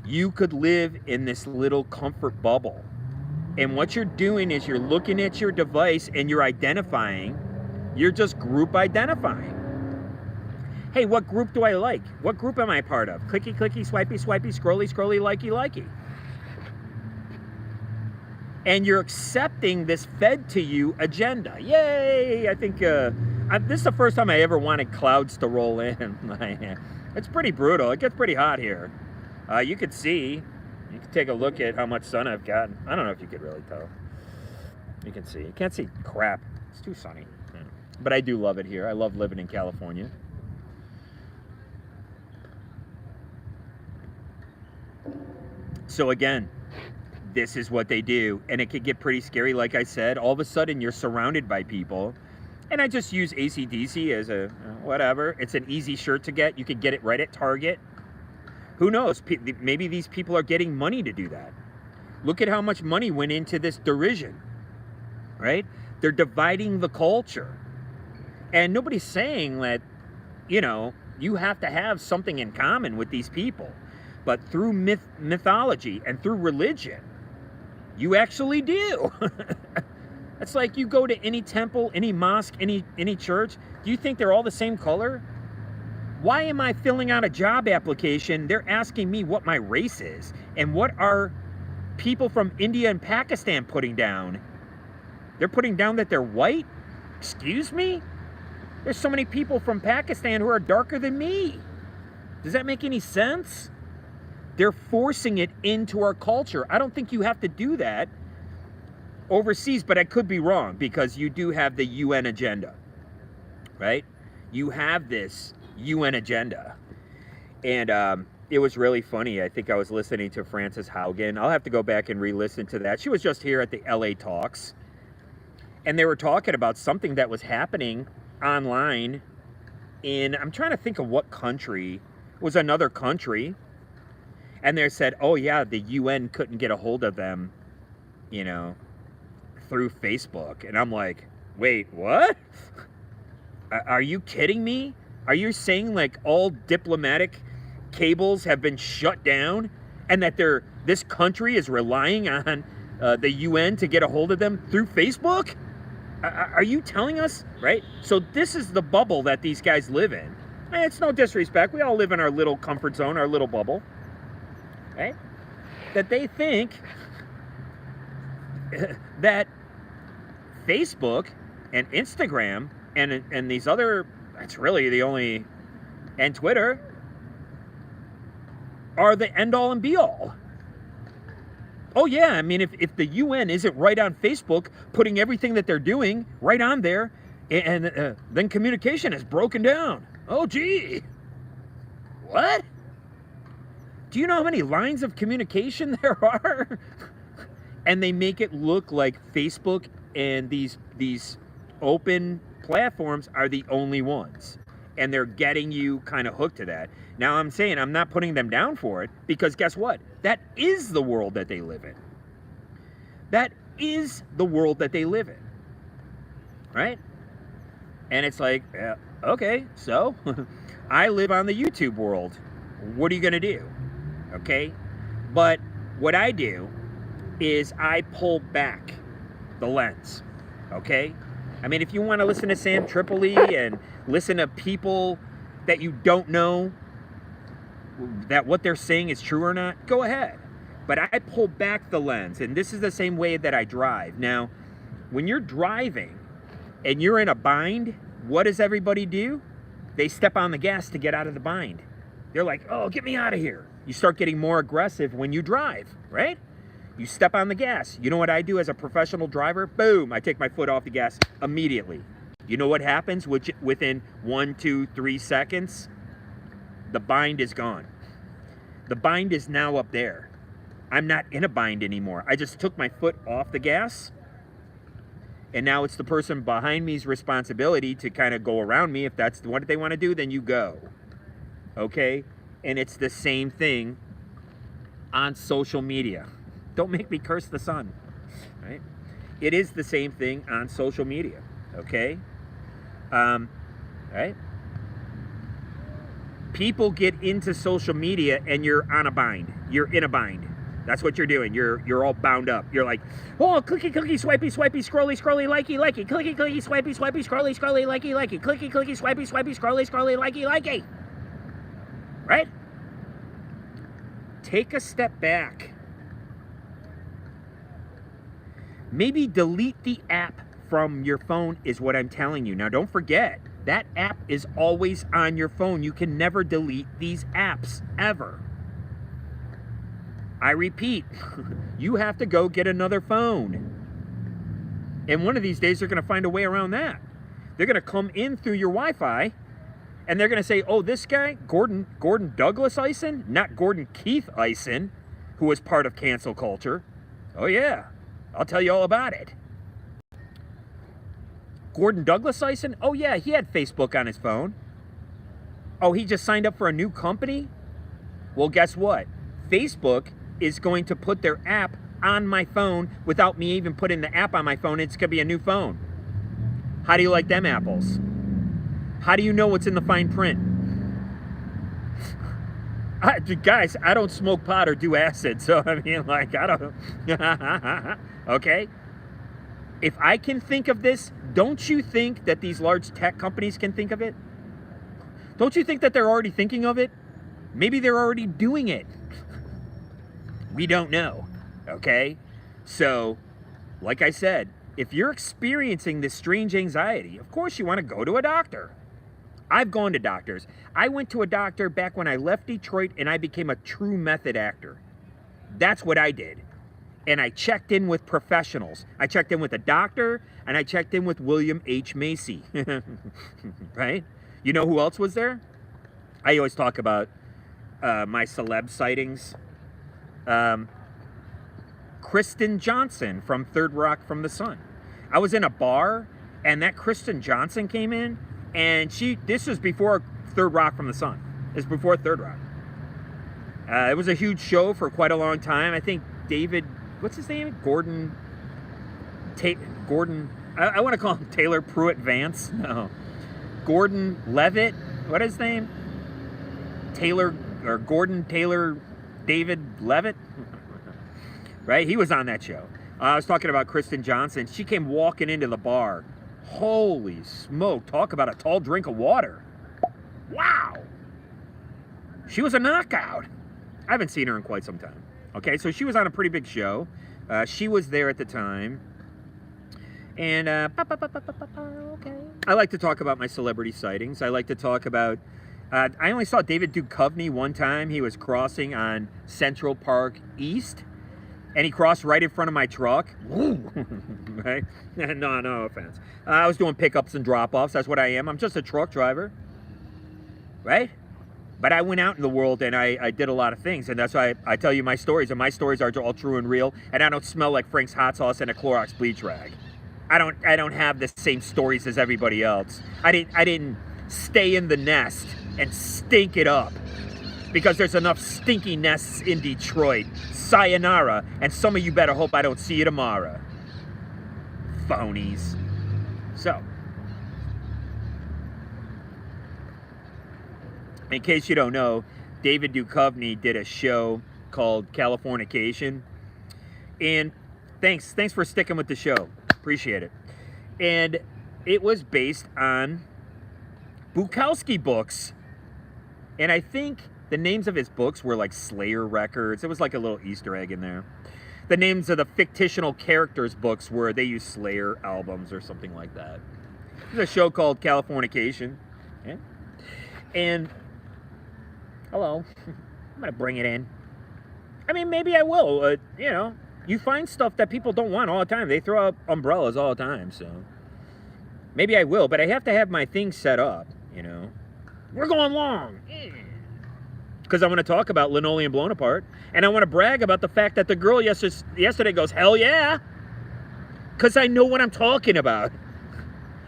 You could live in this little comfort bubble. And what you're doing is you're looking at your device and you're identifying. You're just group identifying. Hey, what group do I like? What group am I part of? Clicky, clicky, swipey, swipey, scrolly, scrolly, likey, likey. And you're accepting this fed to you agenda. Yay! I think this is the first time I ever wanted clouds to roll in. It's pretty brutal. It gets pretty hot here. You could see, you can take a look at how much sun I've gotten. I don't know if you could really tell. You can see. You can't see crap. It's too sunny. But I do love it here. I love living in California. So again, this is what they do. And it can get pretty scary. Like I said, all of a sudden you're surrounded by people. And I just use AC/DC as a whatever. It's an easy shirt to get. You could get it right at Target. Who knows? Maybe these people are getting money to do that. Look at how much money went into this derision, right? They're dividing the culture. And nobody's saying that, you know, you have to have something in common with these people. But through mythology and through religion, you actually do. It's like you go to any temple, any mosque, any church. Do you think they're all the same color? Why am I filling out a job application? They're asking me what my race is. And what are people from India and Pakistan putting down? They're putting down that they're white? Excuse me? There's so many people from Pakistan who are darker than me. Does that make any sense? They're forcing it into our culture. I don't think you have to do that overseas, but I could be wrong because you do have the UN agenda, right? You have this UN agenda. And it was really funny. I think I was listening to Frances Haugen. I'll have to go back and re-listen to that. She was just here at the LA Talks. And they were talking about something that was happening online in, I'm trying to think of what country. It was another country. And they said, oh yeah, the UN couldn't get a hold of them, you know, through Facebook. And I'm like, wait, what? Are you kidding me? Are you saying like all diplomatic cables have been shut down and that this country is relying on the UN to get a hold of them through Facebook? Are you telling us, right? So this is the bubble that these guys live in. And it's no disrespect. We all live in our little comfort zone, our little bubble, right? That they think that Facebook and Instagram and these other, that's really the only, and Twitter are the end all and be all. Oh yeah, I mean, if the UN isn't right on Facebook, putting everything that they're doing right on there, and then communication is broken down. Oh gee, what? Do you know how many lines of communication there are? And they make it look like Facebook and these open platforms are the only ones. And they're getting you kind of hooked to that. Now I'm saying I'm not putting them down for it, because guess what? That is the world that they live in. That is the world that they live in. Right? And it's like, okay, so I live on the YouTube world. What are you going to do? Okay? But what I do is I pull back the lens, okay? I mean, if you want to listen to Sam Tripoli and listen to people that you don't know that what they're saying is true or not, go ahead. But I pull back the lens, and this is the same way that I drive. Now, when you're driving and you're in a bind, what does everybody do? They step on the gas to get out of the bind. They're like, oh, get me out of here. You start getting more aggressive when you drive, right? You step on the gas. You know what I do as a professional driver? Boom, I take my foot off the gas immediately. You know what happens within 1, 2, 3 seconds? The bind is gone. The bind is now up there. I'm not in a bind anymore. I just took my foot off the gas, and now it's the person behind me's responsibility to kind of go around me. If that's what they want to do, then you go. Okay? And it's the same thing on social media. Don't make me curse the sun. Right? It is the same thing on social media. Okay? Right? People get into social media and you're on a bind. You're in a bind. That's what you're doing. You're all bound up. You're like, oh, clicky, clicky, swipey, swipey, scrolly, scrolly, likey, likey, clicky, clicky, swipey, swipey, scrolly, scrolly, likey, likey, clicky, clicky, swipey, swipey, scrolly, scrolly, likey, likey. Right? Take a step back. Maybe delete the app from your phone is what I'm telling you. Now, don't forget, that app is always on your phone. You can never delete these apps, ever. I repeat, you have to go get another phone. And one of these days, they're going to find a way around that. They're going to come in through your Wi-Fi, and they're going to say, oh, this guy, Gordon Douglas Ison, not Gordon Keith Ison, who was part of cancel culture. Oh, yeah, I'll tell you all about it. Gordon Douglas Ison? Oh, yeah, he had Facebook on his phone. Oh, he just signed up for a new company? Well, guess what? Facebook is going to put their app on my phone without me even putting the app on my phone. It's going to be a new phone. How do you like them apples? How do you know what's in the fine print? Guys, I don't smoke pot or do acid, so I mean, like, I don't... Okay? If I can think of this, don't you think that these large tech companies can think of it? Don't you think that they're already thinking of it? Maybe they're already doing it. We don't know, okay? So, like I said, if you're experiencing this strange anxiety, of course you want to go to a doctor. I've gone to doctors. I went to a doctor back when I left Detroit and I became a true method actor. That's what I did. And I checked in with professionals. I checked in with a doctor and I checked in with William H. Macy. Right? You know who else was there? I always talk about my celeb sightings. Kristen Johnson from Third Rock from the Sun. I was in a bar and that Kristen Johnson came in and this was before Third Rock from the Sun. It was before Third Rock. It was a huge show for quite a long time. I think David, what's his name? Gordon, I want to call him Taylor Pruitt Vance. No. Gordon Levitt, what is his name? Gordon Taylor David Levitt, right? He was on that show. I was talking about Kristen Johnson. She came walking into the bar. Holy smoke, talk about a tall drink of water. Wow. She was a knockout. I haven't seen her in quite some time. Okay, so she was on a pretty big show. She was there at the time. And, okay. I like to talk about my celebrity sightings. I like to talk about... I only saw David Duchovny one time. He was crossing on Central Park East, and he crossed right in front of my truck. Right? No offense. I was doing pickups and drop-offs. That's what I am. I'm just a truck driver. Right? But I went out in the world, and I did a lot of things, and that's why I tell you my stories, and my stories are all true and real, and I don't smell like Frank's hot sauce and a Clorox bleach rag. I don't have the same stories as everybody else. I didn't stay in the nest and stink it up because there's enough stinky nests in Detroit. Sayonara, and some of you better hope I don't see you tomorrow. Phonies. So, in case you don't know, David Duchovny did a show called Californication. And thanks for sticking with the show. Appreciate it. And it was based on Bukowski books. And I think the names of his books were like Slayer Records. It was like a little Easter egg in there. The names of the fictional characters' books were, they used Slayer albums or something like that. There's a show called Californication. Yeah. And, hello, I'm going to bring it in. I mean, maybe I will. You know, you find stuff that people don't want all the time. They throw up umbrellas all the time, so. Maybe I will, but I have to have my thing set up, you know. We're going long. Because I want to talk about Linoleum Blown Apart. And I want to brag about the fact that the girl yesterday goes, hell yeah. Because I know what I'm talking about.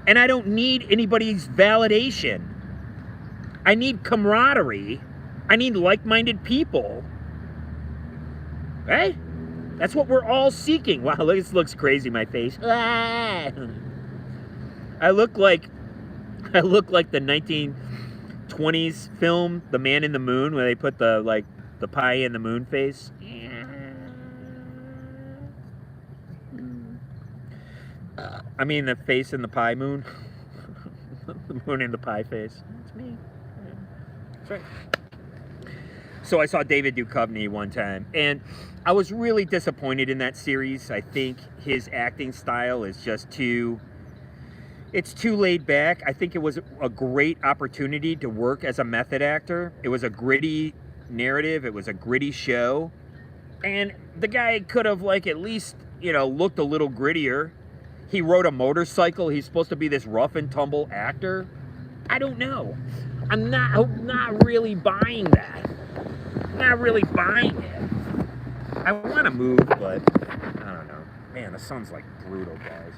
And I don't need anybody's validation. I need camaraderie. I need like-minded people. Right? That's what we're all seeking. Wow, this looks crazy, my face. I look like the 1920s film, The Man in the Moon, where they put the pie in the moon face. I mean the face in the pie moon. The moon in the pie face. It's me. That's right. So I saw David Duchovny one time, and I was really disappointed in that series. I think his acting style is just too laid back. I think it was a great opportunity to work as a method actor. It was a gritty narrative. It was a gritty show. And the guy could have at least, looked a little grittier. He rode a motorcycle. He's supposed to be this rough and tumble actor. I don't know. I'm not really buying that. Not really buying it. I want to move, but I don't know. Man, the sun's brutal, guys.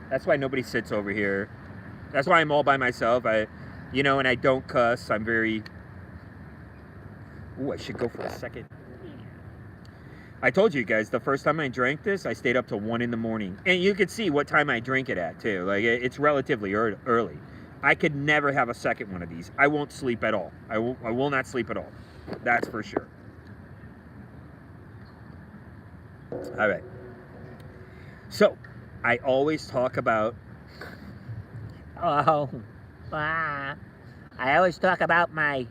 That's why nobody sits over here. That's why I'm all by myself. And I don't cuss. I'm very... Ooh, I should go for a second. I told you guys, the first time I drank this, I stayed up till 1 in the morning. And you could see what time I drink it at, too. It's relatively early. I could never have a second one of these. I won't sleep at all. I will not sleep at all. That's for sure. All right. So, I always talk about... I always talk about my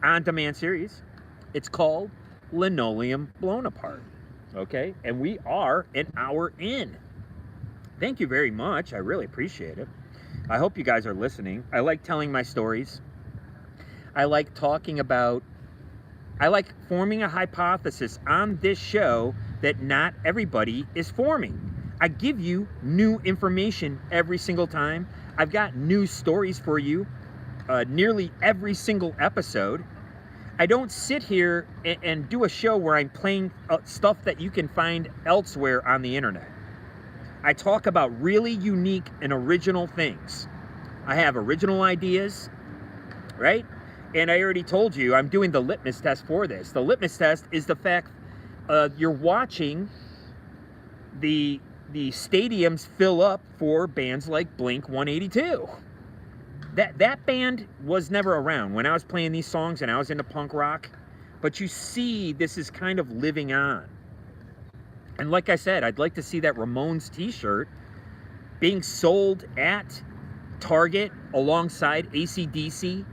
on-demand series. It's called Linoleum Blown Apart. Okay? And we are an hour in. Thank you very much. I really appreciate it. I hope you guys are listening. I like telling my stories. I like talking about... I like forming a hypothesis on this show that not everybody is forming. I give you new information every single time. I've got new stories for you nearly every single episode. I don't sit here and do a show where I'm playing stuff that you can find elsewhere on the internet. I talk about really unique and original things. I have original ideas, right? And I already told you I'm doing the litmus test for this. The litmus test is the fact you're watching the stadiums fill up for bands like Blink-182. That band was never around when I was playing these songs and I was into punk rock. But you see, this is kind of living on. And like I said, I'd like to see that Ramones t-shirt being sold at Target alongside AC/DC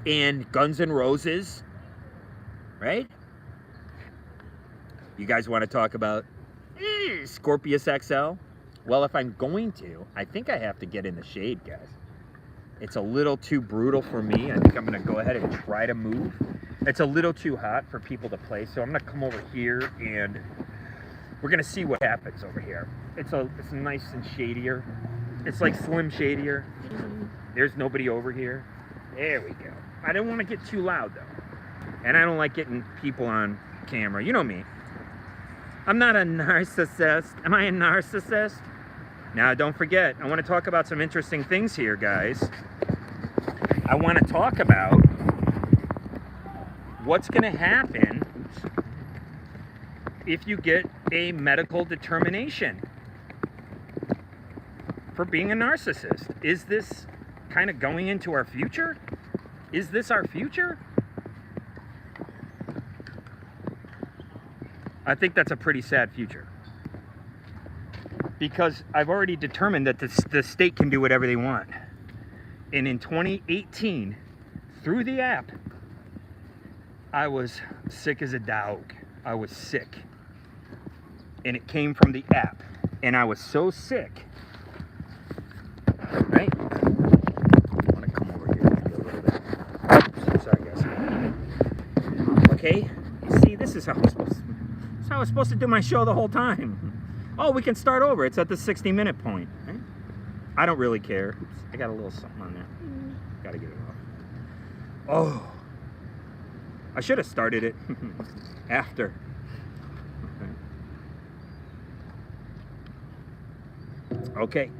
and Guns N' Roses, right? You guys want to talk about Scorpius XL? Well, if I'm going to, I think I have to get in the shade, guys. It's a little too brutal for me. I think I'm going to go ahead and try to move. It's a little too hot for people to play, so I'm going to come over here and we're going to see what happens over here. It's nice and shadier. It's like slim shadier. There's nobody over here. There we go. I don't want to get too loud, though. And I don't like getting people on camera. You know me. I'm not a narcissist. Am I a narcissist? Now, don't forget, I want to talk about some interesting things here, guys. I want to talk about what's going to happen if you get a medical determination for being a narcissist. Is this kind of going into our future? Is this our future? I think that's a pretty sad future. Because I've already determined that the state can do whatever they want. And in 2018, through the app, I was sick as a dog. I was sick. And it came from the app. And I was so sick. Right? I want to come over here maybe a little bit. Oops, sorry, guys. Okay? You see, this is how I'm supposed to... This is how I was supposed to do my show the whole time. Oh, we can start over. It's at the 60-minute point. Right? I don't really care. Oops, I got a little something on there. Gotta get it off. Oh. I should have started it after. Okay.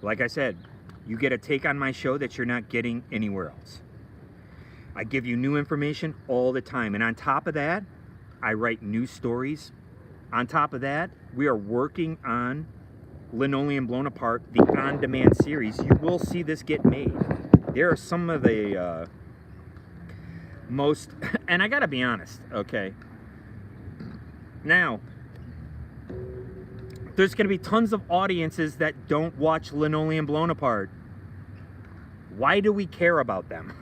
Like I said, you get a take on my show that you're not getting anywhere else. I give you new information all the time. And on top of that, I write news stories. On top of that, we are working on Linoleum Blown Apart, the on-demand series. You will see this get made. There are some of the most, and I gotta be honest, okay? Now, there's gonna be tons of audiences that don't watch Linoleum Blown Apart. Why do we care about them?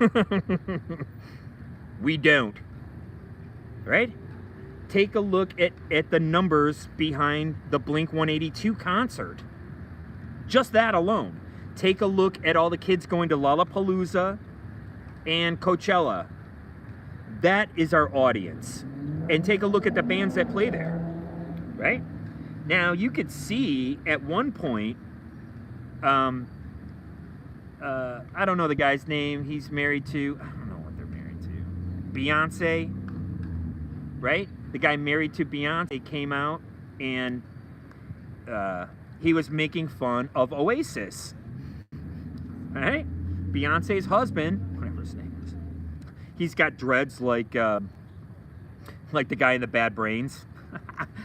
We don't, right? Take a look at the numbers behind the Blink-182 concert. Just that alone. Take a look at all the kids going to Lollapalooza and Coachella. That is our audience. And take a look at the bands that play there, right? Now, you could see at one point, I don't know the guy's name. He's married to, I don't know what they're married to. Beyonce, right? The guy married to Beyonce came out and he was making fun of Oasis, right? Beyonce's husband, whatever his name is, he's got dreads like the guy in the Bad Brains,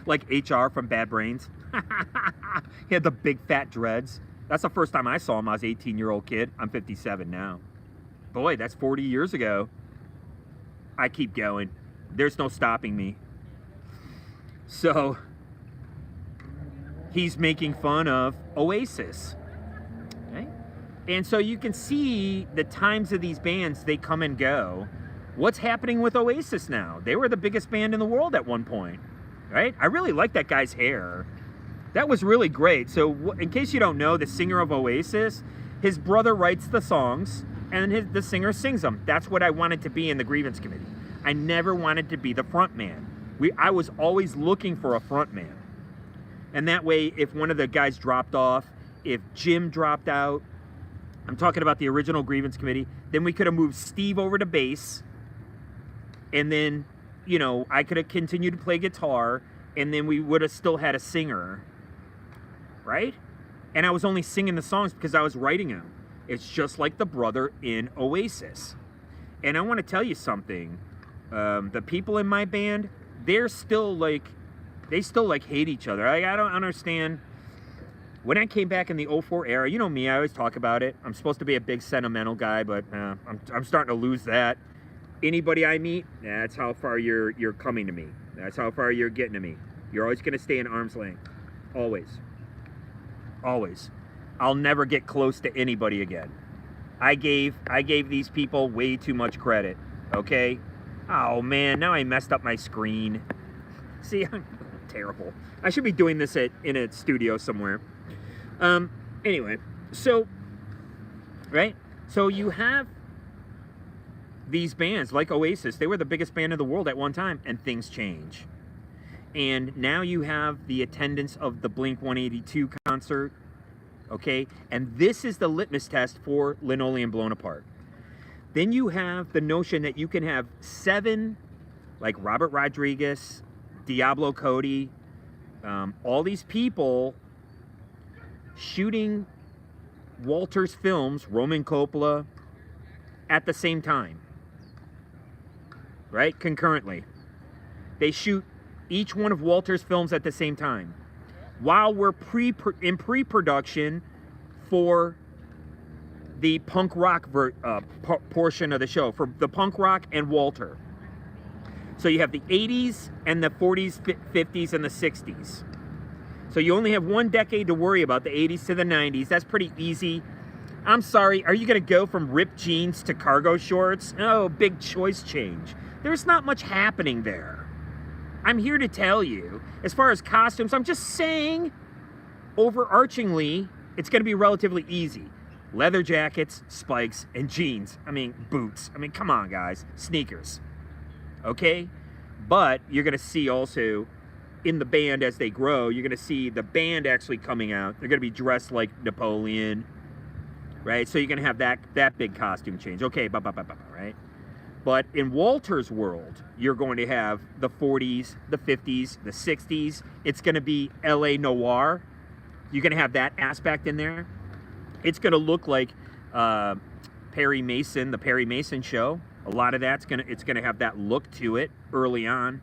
like HR from Bad Brains. He had the big fat dreads. That's the first time I saw him. I was an 18-year-old kid. I'm 57 now. Boy, that's 40 years ago. I keep going. There's no stopping me. So, he's making fun of Oasis. Okay? And so you can see the times of these bands, they come and go. What's happening with Oasis now? They were the biggest band in the world at one point. Right? I really like that guy's hair. That was really great. So in case you don't know, the singer of Oasis, his brother writes the songs and the singer sings them. That's what I wanted to be in the grievance committee. I never wanted to be the front man. I was always looking for a front man. And that way, if one of the guys dropped off, if Jim dropped out, I'm talking about the original grievance committee, then we could have moved Steve over to bass. And then, you know, I could have continued to play guitar, and then we would have still had a singer. Right? And I was only singing the songs because I was writing them. It's just like the brother in Oasis. And I want to tell you something. The people in my band, they still hate each other. I don't understand. When I came back in the 04 era, you know me, I always talk about it. I'm supposed to be a big sentimental guy, but I'm starting to lose that. Anybody I meet, that's how far you're coming to me. That's how far you're getting to me. You're always going to stay in arm's length. Always. Always. I'll never get close to anybody again. I gave these people way too much credit. Okay? Oh man, now I messed up my screen. See, I'm terrible. I should be doing this in a studio somewhere. Anyway, so right? So you have these bands like Oasis. They were the biggest band in the world at one time, and things change. And now you have the attendance of the Blink-182 concert, okay? And this is the litmus test for Linoleum Blown Apart. Then you have the notion that you can have 7, like Robert Rodriguez, Diablo Cody, all these people shooting Walter's films, Roman Coppola, at the same time, right? Concurrently. They shoot each one of Walter's films at the same time, while we're in pre-production for the punk rock portion of the show, for the punk rock and Walter. So you have the 80s and the 40s, 50s, and the 60s. So you only have one decade to worry about, the 80s to the 90s. That's pretty easy. I'm sorry, are you going to go from ripped jeans to cargo shorts? Oh, big choice change. There's not much happening there. I'm here to tell you, as far as costumes, I'm just saying, overarchingly, it's going to be relatively easy. Leather jackets, spikes, and jeans. I mean, boots. I mean, come on, guys. Sneakers. Okay? But you're going to see also, in the band as they grow, you're going to see the band actually coming out. They're going to be dressed like Napoleon, right? So you're going to have that big costume change. Okay, right? But in Walter's world, you're going to have the 40s, the 50s, the 60s. It's going to be LA noir. You're going to have that aspect in there. It's going to look like Perry Mason, the Perry Mason show. A lot of that's going to have that look to it early on.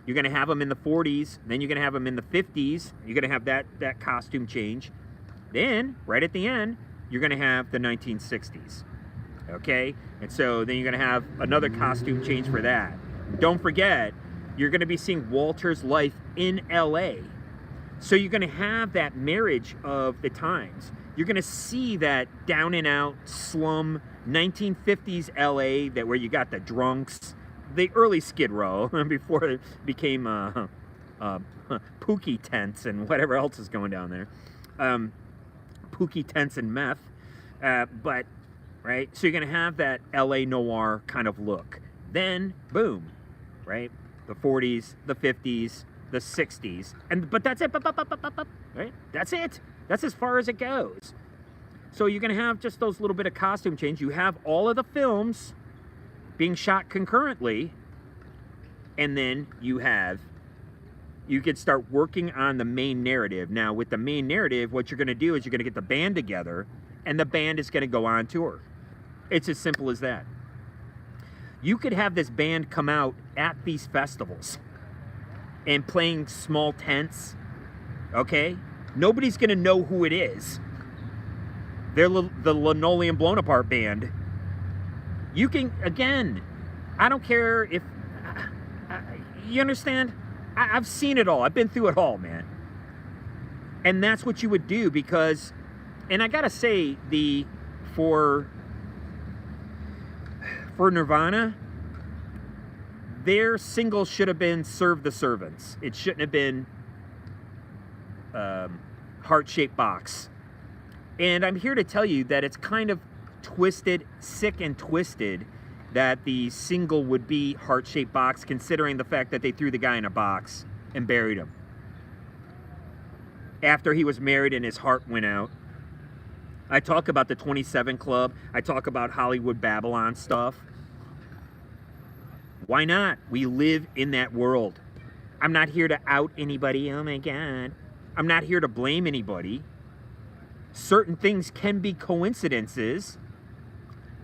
You're going to have them in the 40s, then you're going to have them in the 50s. You're going to have that costume change. Then, right at the end, you're going to have the 1960s. Okay? And so then you're going to have another costume change for that. Don't forget, you're going to be seeing Walter's life in LA. So you're going to have that marriage of the times. You're going to see that down and out slum 1950s LA, where you got the drunks, the early Skid Row, before it became Pookie tents and whatever else is going down there. Pookie tents and meth. But, right? So you're going to have that LA noir kind of look. Then, boom, right? The 40s, the 50s, the 60s. But that's it. Right? That's it. That's as far as it goes. So you're going to have just those little bit of costume change. You have all of the films being shot concurrently, and then you could start working on the main narrative. Now, with the main narrative, what you're going to do is you're going to get the band together, and the band is going to go on tour. It's as simple as that. You could have this band come out at these festivals and playing small tents, okay? Nobody's going to know who it is. They're the Linoleum Blown-Apart band. You can, again, I don't care if, you understand? I've seen it all. I've been through it all, man. And that's what you would do, because, and I gotta say, for Nirvana, their single should have been Serve the Servants. It shouldn't have been Heart-Shaped Box. And I'm here to tell you that it's kind of twisted, sick and twisted, that the single would be Heart-Shaped Box, considering the fact that they threw the guy in a box and buried him after he was married and his heart went out. I talk about the 27 Club. I talk about Hollywood Babylon stuff. Why not? We live in that world. I'm not here to out anybody. Oh my God. I'm not here to blame anybody. Certain things can be coincidences,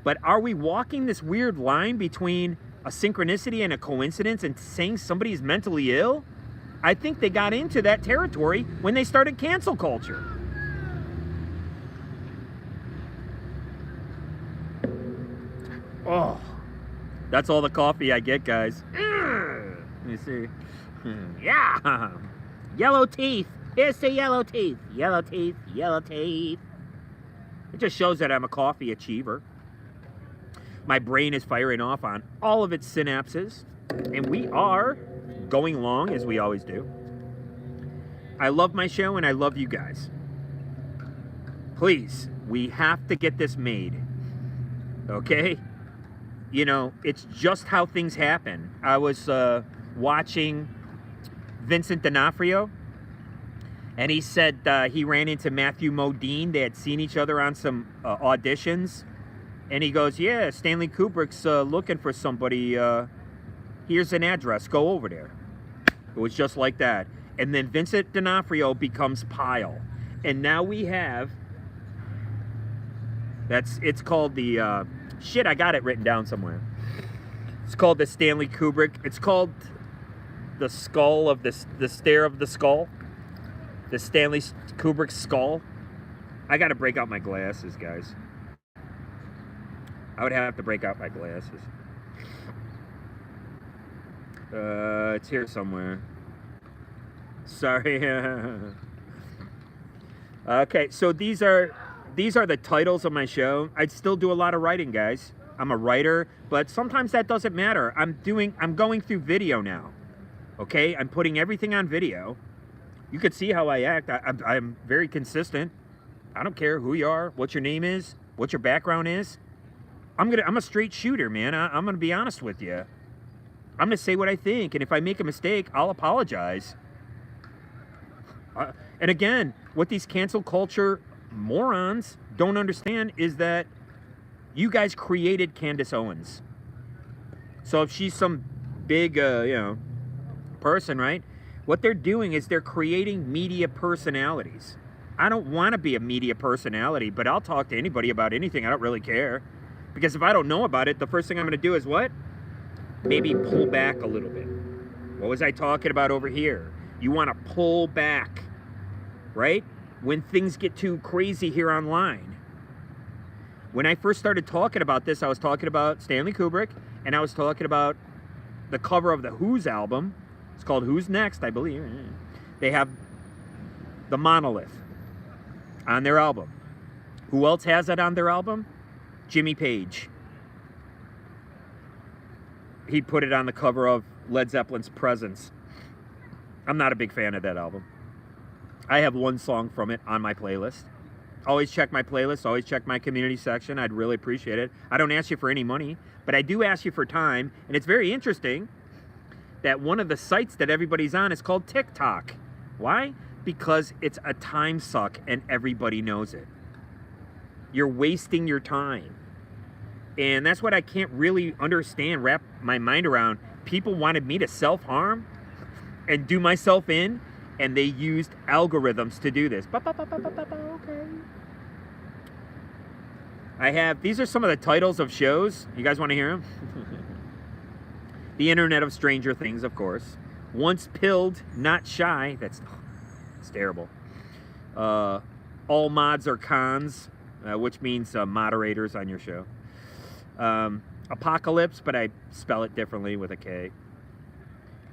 but are we walking this weird line between a synchronicity and a coincidence and saying somebody's mentally ill? I think they got into that territory when they started cancel culture. Oh, that's all the coffee I get, guys. Let me see. Yeah. Yellow teeth. Here's the yellow teeth. Yellow teeth. Yellow teeth. It just shows that I'm a coffee achiever. My brain is firing off on all of its synapses. And we are going along as we always do. I love my show and I love you guys. Please, we have to get this made. Okay? You know, it's just how things happen. I was watching Vincent D'Onofrio, and he said he ran into Matthew Modine. They had seen each other on some auditions. And he goes, yeah, Stanley Kubrick's looking for somebody. Here's an address. Go over there. It was just like that. And then Vincent D'Onofrio becomes Pyle. And now we have... It's called the... shit, I got it written down somewhere. It's called the Stanley Kubrick. It's called the skull of the stare of the skull. The Stanley Kubrick skull. I got to break out my glasses, guys. I would have to break out my glasses. It's here somewhere. Sorry. Okay, so these are the titles of my show. I still do a lot of writing, guys. I'm a writer, but sometimes that doesn't matter. I'm going through video now. Okay, I'm putting everything on video. You could see how I act. I'm very consistent. I don't care who you are, what your name is, what your background is. I'm a straight shooter, man. I'm gonna be honest with you. I'm gonna say what I think, and if I make a mistake, I'll apologize. And again, what these cancel culture morons don't understand is that you guys created Candace Owens. So if she's some big, person, right? What they're doing is they're creating media personalities. I don't want to be a media personality, but I'll talk to anybody about anything. I don't really care. Because if I don't know about it, the first thing I'm going to do is what? Maybe pull back a little bit. What was I talking about over here? You want to pull back, right? When things get too crazy here online. When I first started talking about this, I was talking about Stanley Kubrick, and I was talking about the cover of the Who's album. It's called Who's Next, I believe. They have the Monolith on their album. Who else has it on their album? Jimmy Page. He put it on the cover of Led Zeppelin's Presence. I'm not a big fan of that album. I have one song from it on my playlist. Always check my playlist, always check my community section. I'd really appreciate it. I don't ask you for any money, but I do ask you for time, and it's very interesting that one of the sites that everybody's on is called TikTok. Why? Because it's a time suck and everybody knows it. You're wasting your time. And that's what I can't really understand, wrap my mind around. People wanted me to self-harm and do myself in, and they used algorithms to do this. Okay. These are some of the titles of shows. You guys want to hear them? The Internet of Stranger Things, of course. Once Pilled, Not Shy. It's terrible. All Mods Are Cons, which means moderators on your show. Apocalypse, but I spell it differently with a K.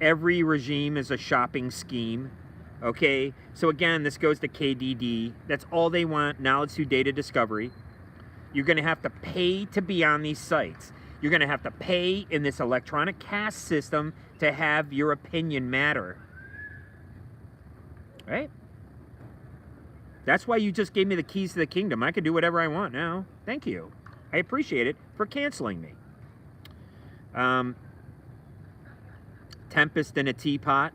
Every regime is a shopping scheme. Okay, so again, this goes to KDD. That's all they want, knowledge through data discovery. You're going to have to pay to be on these sites. You're going to have to pay in this electronic caste system to have your opinion matter. Right? That's why you just gave me the keys to the kingdom. I can do whatever I want now. Thank you. I appreciate it for canceling me. Tempest in a teapot.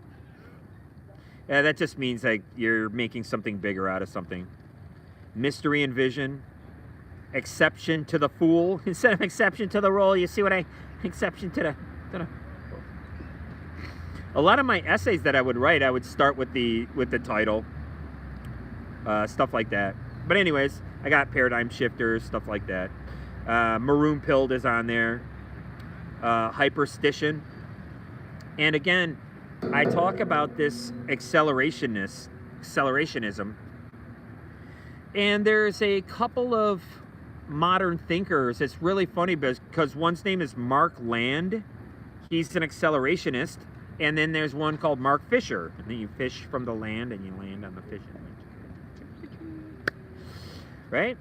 Yeah, that just means like you're making something bigger out of something. Mystery and vision. Exception to the fool instead of exception to the rule. You see what exception to the. A lot of my essays that I would write, I would start with the title, stuff like that. But anyways, I got paradigm shifters, stuff like that. Maroon Pilled is on there. Hyperstition. And again, I talk about this accelerationism. And there's a couple of modern thinkers. It's really funny because one's name is Mark Land. He's an accelerationist. And then there's one called Mark Fisher. And then you fish from the land and you land on the fish. Right?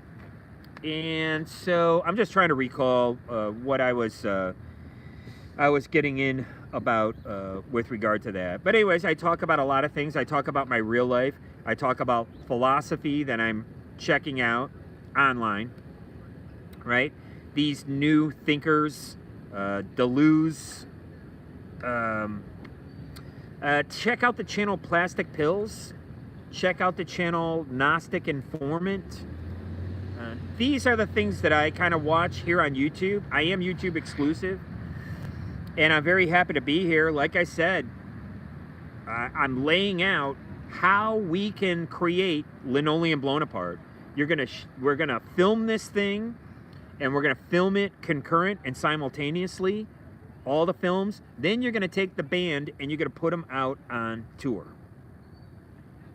And so I'm just trying to recall what I was getting in about with regard to that. But anyways, I talk about a lot of things. I talk about my real life. I talk about philosophy that I'm checking out online. Right? These new thinkers, Deleuze. Check out the channel Plastic Pills. Check out the channel Gnostic Informant. These are the things that I kind of watch here on YouTube. I am YouTube exclusive. And I'm very happy to be here. Like I said, I'm laying out how we can create Linoleum Blown Apart. We're gonna film this thing, and we're gonna film it concurrent and simultaneously, all the films. Then you're gonna take the band and you're gonna put them out on tour.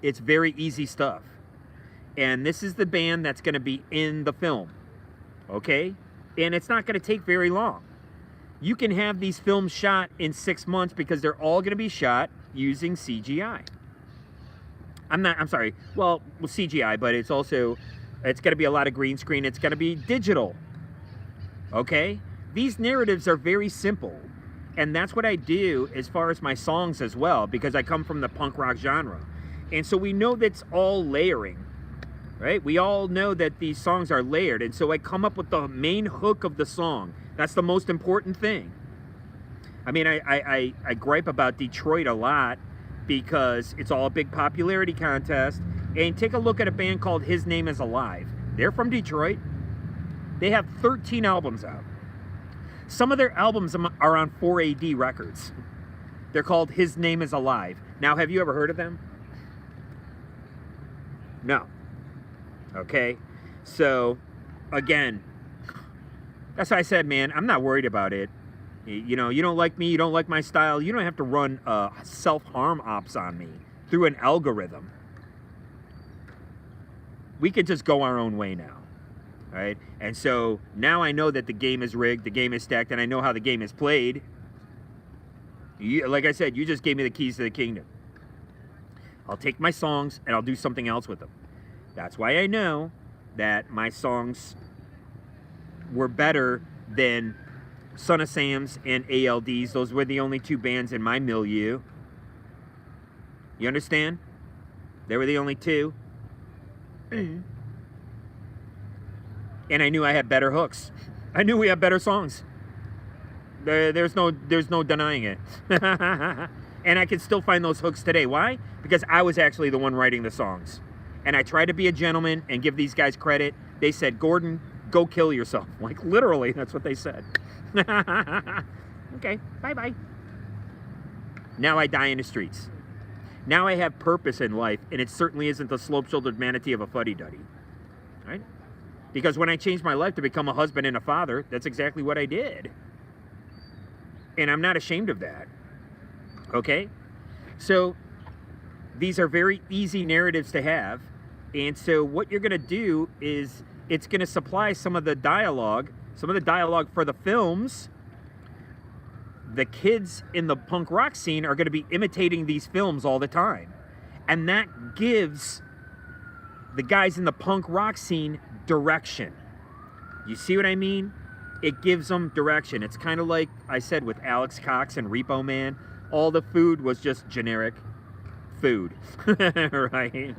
It's very easy stuff. And this is the band that's gonna be in the film. Okay? And it's not going to take very long. You can have these films shot in 6 months because they're all going to be shot using CGI. I'm sorry, well, CGI, but it's going to be a lot of green screen. It's going to be digital. Okay? These narratives are very simple. And that's what I do as far as my songs as well, because I come from the punk rock genre. And so we know that's all layering, right? We all know that these songs are layered. And so I come up with the main hook of the song. That's the most important thing. I mean, I gripe about Detroit a lot because it's all a big popularity contest. And take a look at a band called His Name Is Alive. They're from Detroit. They have 13 albums out. Some of their albums are on 4AD Records. They're called His Name Is Alive. Now, have you ever heard of them? No. Okay. So, again, that's why I said, man, I'm not worried about it. You know, you don't like me, you don't like my style. You don't have to run self-harm ops on me through an algorithm. We could just go our own way now. Right? And so now I know that the game is rigged, the game is stacked, and I know how the game is played. Like I said, you just gave me the keys to the kingdom. I'll take my songs and I'll do something else with them. That's why I know that my songs were better than Son of Sam's and ALD's. Those were the only two bands in my milieu. You understand? They were the only two. And I knew I had better hooks. I knew we had better songs. There's no denying it. And I can still find those hooks today. Why? Because I was actually the one writing the songs. And I tried to be a gentleman and give these guys credit. They said, Gordon, go kill yourself. Like, literally, that's what they said. Okay, bye-bye. Now I die in the streets. Now I have purpose in life, and it certainly isn't the slope-shouldered manatee of a fuddy-duddy. Right? Because when I changed my life to become a husband and a father, that's exactly what I did. And I'm not ashamed of that. Okay? So, these are very easy narratives to have. And so what you're going to do is it's going to supply some of the dialogue for the films. The kids in the punk rock scene are going to be imitating these films all the time. And that gives the guys in the punk rock scene direction. You see what I mean? It gives them direction. It's kind of like I said with Alex Cox and Repo Man. All the food was just generic food, right?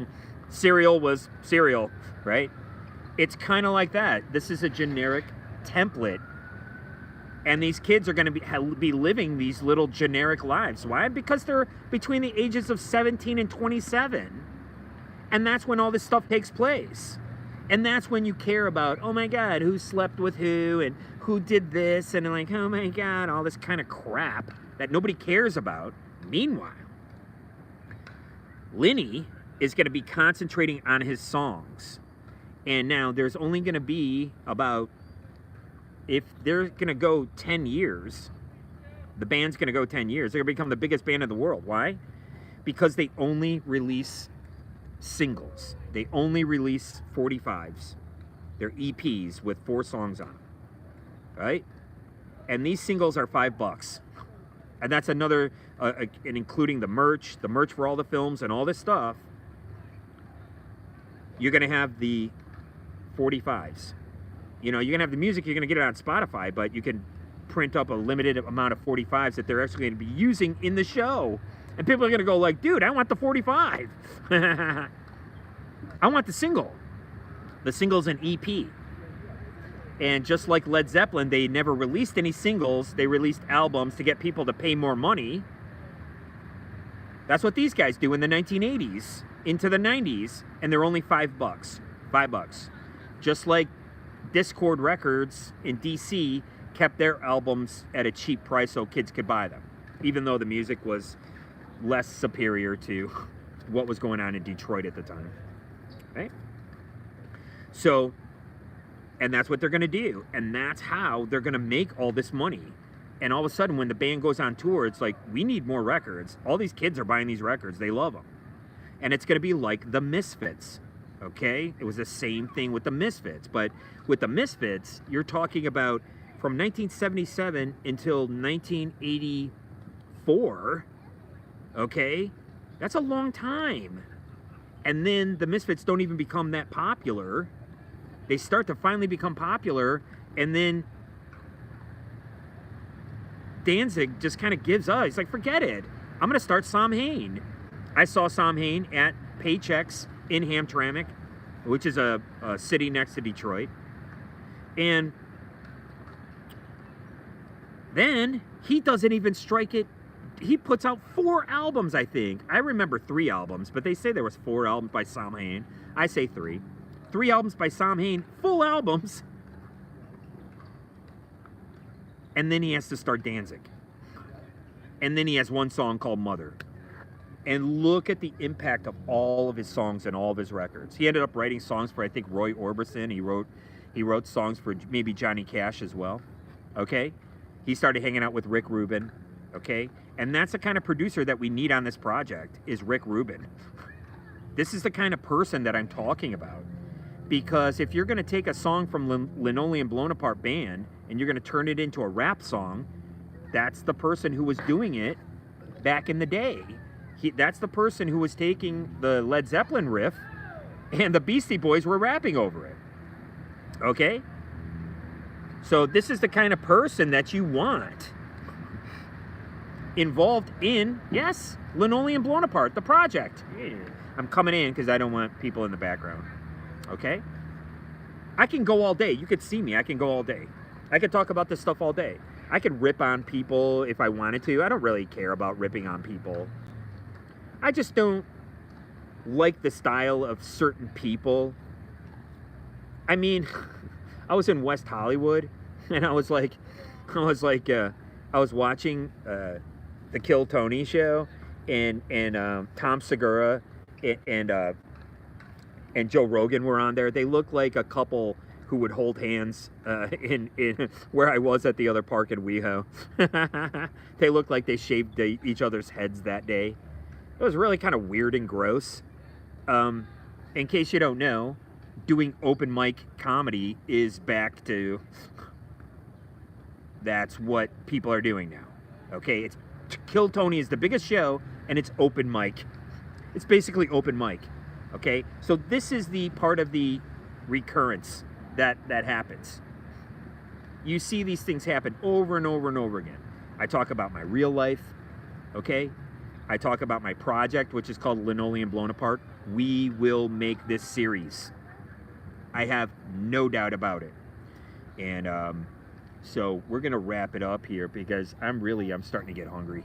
Cereal was cereal, right? It's kind of like that. This is a generic template. And these kids are going to be living these little generic lives. Why? Because they're between the ages of 17 and 27. And that's when all this stuff takes place. And that's when you care about, oh my God, who slept with who and who did this, and like, oh my God, all this kind of crap that nobody cares about. Meanwhile, Lenny is going to be concentrating on his songs. And now there's only going to be about, if they're going to go 10 years, the band's going to go 10 years, they're going to become the biggest band in the world. Why? Because they only release singles. They only release 45s. They're EPs with 4 songs on them, right? And these singles are $5. And that's another, and including the merch for all the films and all this stuff. You're going to have the 45s. You know, you're going to have the music, you're going to get it on Spotify, but you can print up a limited amount of 45s that they're actually going to be using in the show. And people are going to go like, dude, I want the 45. I want the single. The single's an EP. And just like Led Zeppelin, they never released any singles. They released albums to get people to pay more money. That's what these guys do in the 1980s into the 90s, and they're only $5. $5. Just like Discord Records in DC kept their albums at a cheap price so kids could buy them, even though the music was less superior to what was going on in Detroit at the time. Right? So, and that's what they're going to do. And that's how they're going to make all this money. And all of a sudden, when the band goes on tour, it's like, we need more records. All these kids are buying these records. They love them. And it's going to be like the Misfits. Okay? It was the same thing with the Misfits. But with the Misfits, you're talking about from 1977 until 1984. Okay? That's a long time. And then the Misfits don't even become that popular. They start to finally become popular, and then Danzig just kind of gives up. He's like, forget it. I'm going to start Samhain. I saw Samhain at Paychecks in Hamtramck, which is a city next to Detroit. And then he doesn't even strike it. He puts out 4 albums, I think. I remember 3 albums, but they say there was 4 albums by Samhain. I say 3. 3 albums by Samhain, full albums. And then he has to start Danzig. And then he has one song called Mother. And look at the impact of all of his songs and all of his records. He ended up writing songs for, I think, Roy Orbison. He wrote songs for maybe Johnny Cash as well. Okay? He started hanging out with Rick Rubin. Okay? And that's the kind of producer that we need on this project, is Rick Rubin. This is the kind of person that I'm talking about. Because if you're going to take a song from Linoleum Blown Apart Band and you're going to turn it into a rap song, that's the person who was doing it back in the day. That's the person who was taking the Led Zeppelin riff and the Beastie Boys were rapping over it. Okay? So this is the kind of person that you want involved in, yes, Linoleum Blown Apart, the project. Yeah. I'm coming in because I don't want people in the background. Okay? I can go all day. You could see me. I can go all day. I could talk about this stuff all day. I could rip on people if I wanted to. I don't really care about ripping on people. I just don't like the style of certain people. I mean, I was in West Hollywood, and I was watching the Kill Tony show, and Tom Segura and Joe Rogan were on there. They looked like a couple who would hold hands in where I was at the other park in WeHo. They looked like they shaved each other's heads that day. It was really kind of weird and gross. In case you don't know, doing open mic comedy is back to... That's what people are doing now. Okay, it's Kill Tony is the biggest show, and it's open mic. It's basically open mic. Okay, so this is the part of the recurrence that happens. You see these things happen over and over and over again. I talk about my real life, okay? I talk about my project, which is called Linoleum Blown Apart. We will make this series. I have no doubt about it. And so we're gonna wrap it up here because I'm starting to get hungry.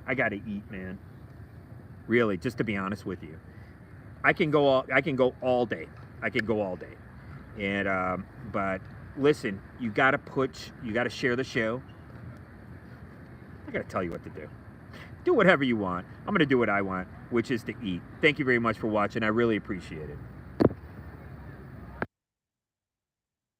I gotta eat, man. Really, just to be honest with you. I can go all day. I can go all day. And but listen, you gotta share the show. I gotta tell you what to do. Do whatever you want. I'm gonna do what I want, which is to eat. Thank you very much for watching. I really appreciate it.